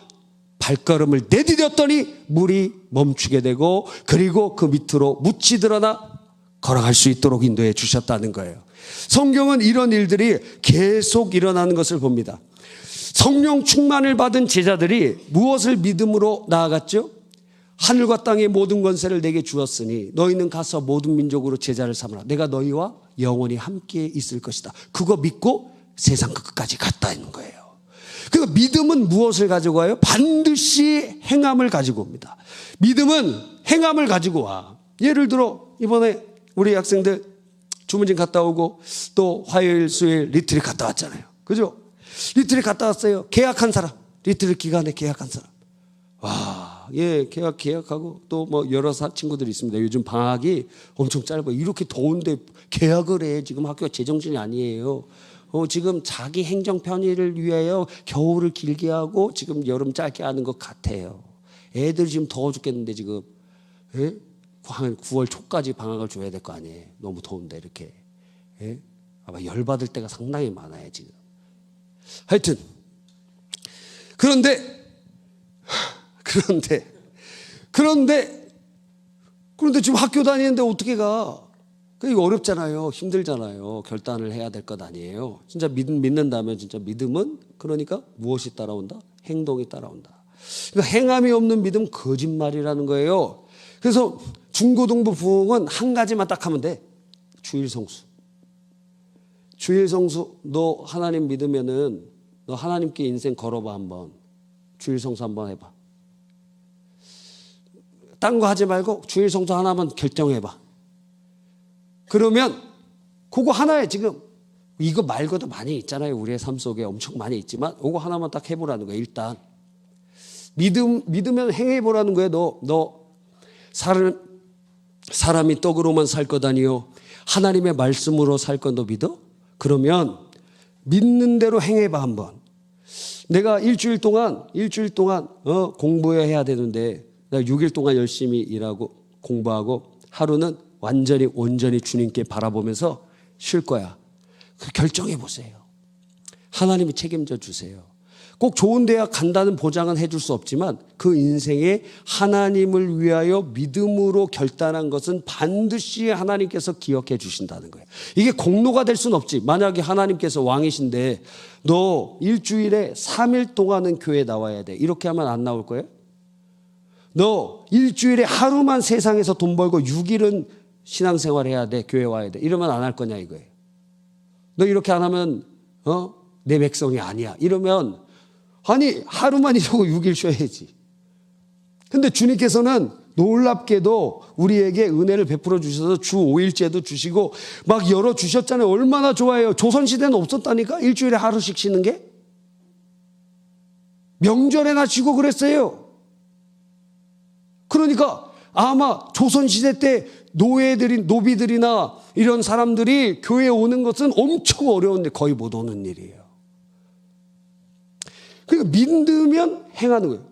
발걸음을 내디뎠더니 물이 멈추게 되고 그리고 그 밑으로 묻이 드러나 걸어갈 수 있도록 인도해 주셨다는 거예요. 성경은 이런 일들이 계속 일어나는 것을 봅니다. 성령 충만을 받은 제자들이 무엇을 믿음으로 나아갔죠? 하늘과 땅의 모든 권세를 내게 주었으니 너희는 가서 모든 민족으로 제자를 삼으라. 내가 너희와 영원히 함께 있을 것이다. 그거 믿고 세상 끝까지 갔다는 거예요. 그러니까 믿음은 무엇을 가지고 와요? 반드시 행함을 가지고 옵니다. 믿음은 행함을 가지고 와. 예를 들어 이번에 우리 학생들 주문진 갔다 오고 또 화요일 수요일 리트릿 갔다 왔잖아요. 그죠? 리트릿 갔다 왔어요. 계약한 사람, 리트릿 기간에 계약한 사람. 와, 예, 계약하고 또 뭐 여러 친구들이 있습니다. 요즘 방학이 엄청 짧아요. 이렇게 더운데 계약을 해. 지금 학교가 제정신이 아니에요. 지금 자기 행정 편의를 위하여 겨울을 길게 하고 지금 여름 짧게 하는 것 같아요. 애들 지금 더워 죽겠는데 지금, 예? 9월 초까지 방학을 줘야 될 거 아니에요. 너무 더운데 이렇게. 예? 아마 열받을 때가 상당히 많아요 지금. 하여튼 그런데 지금 학교 다니는데 어떻게 가? 이거 어렵잖아요. 힘들잖아요. 결단을 해야 될 것 아니에요. 진짜 믿는다면 진짜 믿음은 그러니까 무엇이 따라온다? 행동이 따라온다. 그러니까 행함이 없는 믿음 거짓말이라는 거예요. 그래서 중고등부 부흥은 한 가지만 딱 하면 돼. 주일성수. 주일성수. 너 하나님 믿으면은 너 하나님께 인생 걸어봐 한번. 주일성수 한번 해봐. 딴 거 하지 말고 주일성수 하나만 결정해봐. 그러면 그거 하나에 지금 이거 말고도 많이 있잖아요. 우리의 삶 속에 엄청 많이 있지만 그거 하나만 딱 해보라는 거예요. 일단 믿으면 행해보라는 거예요. 너 사람이 떡으로만 살 것 아니요 하나님의 말씀으로 살 건 너 믿어? 그러면 믿는 대로 행해봐 한번. 내가 일주일 동안 공부해야 되는데 내가 6일 동안 열심히 일하고 공부하고 하루는 완전히 온전히 주님께 바라보면서 쉴 거야. 결정해 보세요. 하나님이 책임져 주세요. 꼭 좋은 대학 간다는 보장은 해줄 수 없지만 그 인생에 하나님을 위하여 믿음으로 결단한 것은 반드시 하나님께서 기억해 주신다는 거예요. 이게 공로가 될 수는 없지. 만약에 하나님께서 왕이신데 너 일주일에 3일 동안은 교회에 나와야 돼. 이렇게 하면 안 나올 거예요? 너 일주일에 하루만 세상에서 돈 벌고 6일은 신앙생활 해야 돼. 교회 와야 돼. 이러면 안 할 거냐 이거예요. 너 이렇게 안 하면 내 백성이 아니야. 이러면 아니 하루만 이러고 6일 쉬어야지. 근데 주님께서는 놀랍게도 우리에게 은혜를 베풀어 주셔서 주 5일제도 주시고 막 열어주셨잖아요. 얼마나 좋아요. 조선시대는 없었다니까. 일주일에 하루씩 쉬는 게. 명절에나 쉬고 그랬어요. 그러니까 아마 조선시대 때 노비들이나 이런 사람들이 교회에 오는 것은 엄청 어려운데 거의 못 오는 일이에요. 그러니까 믿으면 행하는 거예요.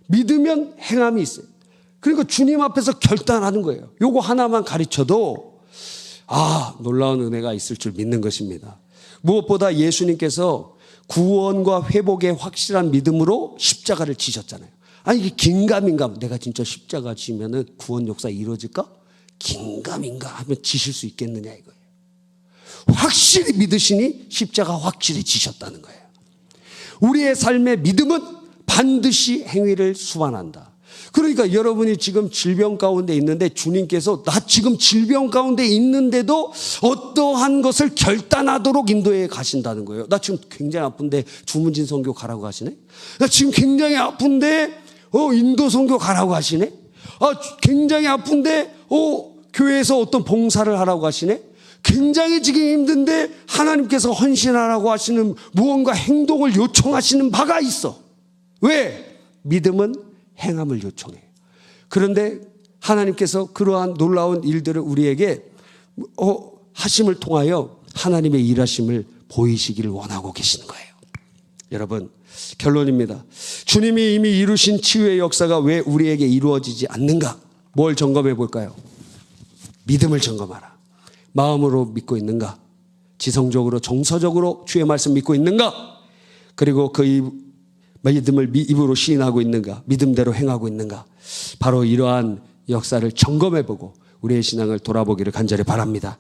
믿으면 행함이 있어요. 그러니까 주님 앞에서 결단하는 거예요. 요거 하나만 가르쳐도 놀라운 은혜가 있을 줄 믿는 것입니다. 무엇보다 예수님께서 구원과 회복의 확실한 믿음으로 십자가를 지셨잖아요. 아니 이게 긴가민가 내가 진짜 십자가 지면은 구원 역사 이루어질까? 긴가민가 하면 지실 수 있겠느냐 이거예요. 확실히 믿으시니 십자가 확실히 지셨다는 거예요. 우리의 삶의 믿음은 반드시 행위를 수반한다. 그러니까 여러분이 지금 질병 가운데 있는데 주님께서 나 지금 질병 가운데 있는데도 어떠한 것을 결단하도록 인도해 가신다는 거예요. 나 지금 굉장히 아픈데 주문진 선교 가라고 하시네. 나 지금 굉장히 아픈데 인도 선교 가라고 하시네. 굉장히 아픈데 교회에서 어떤 봉사를 하라고 하시네. 굉장히 지금 힘든데 하나님께서 헌신하라고 하시는 무언가 행동을 요청하시는 바가 있어. 왜? 믿음은 행함을 요청해요. 그런데 하나님께서 그러한 놀라운 일들을 우리에게 하심을 통하여 하나님의 일하심을 보이시기를 원하고 계시는 거예요. 여러분, 결론입니다. 주님이 이미 이루신 치유의 역사가 왜 우리에게 이루어지지 않는가? 뭘 점검해 볼까요? 믿음을 점검하라. 마음으로 믿고 있는가? 지성적으로 정서적으로 주의 말씀 믿고 있는가? 그리고 그 믿음을 입으로 시인하고 있는가? 믿음대로 행하고 있는가? 바로 이러한 역사를 점검해 보고 우리의 신앙을 돌아보기를 간절히 바랍니다.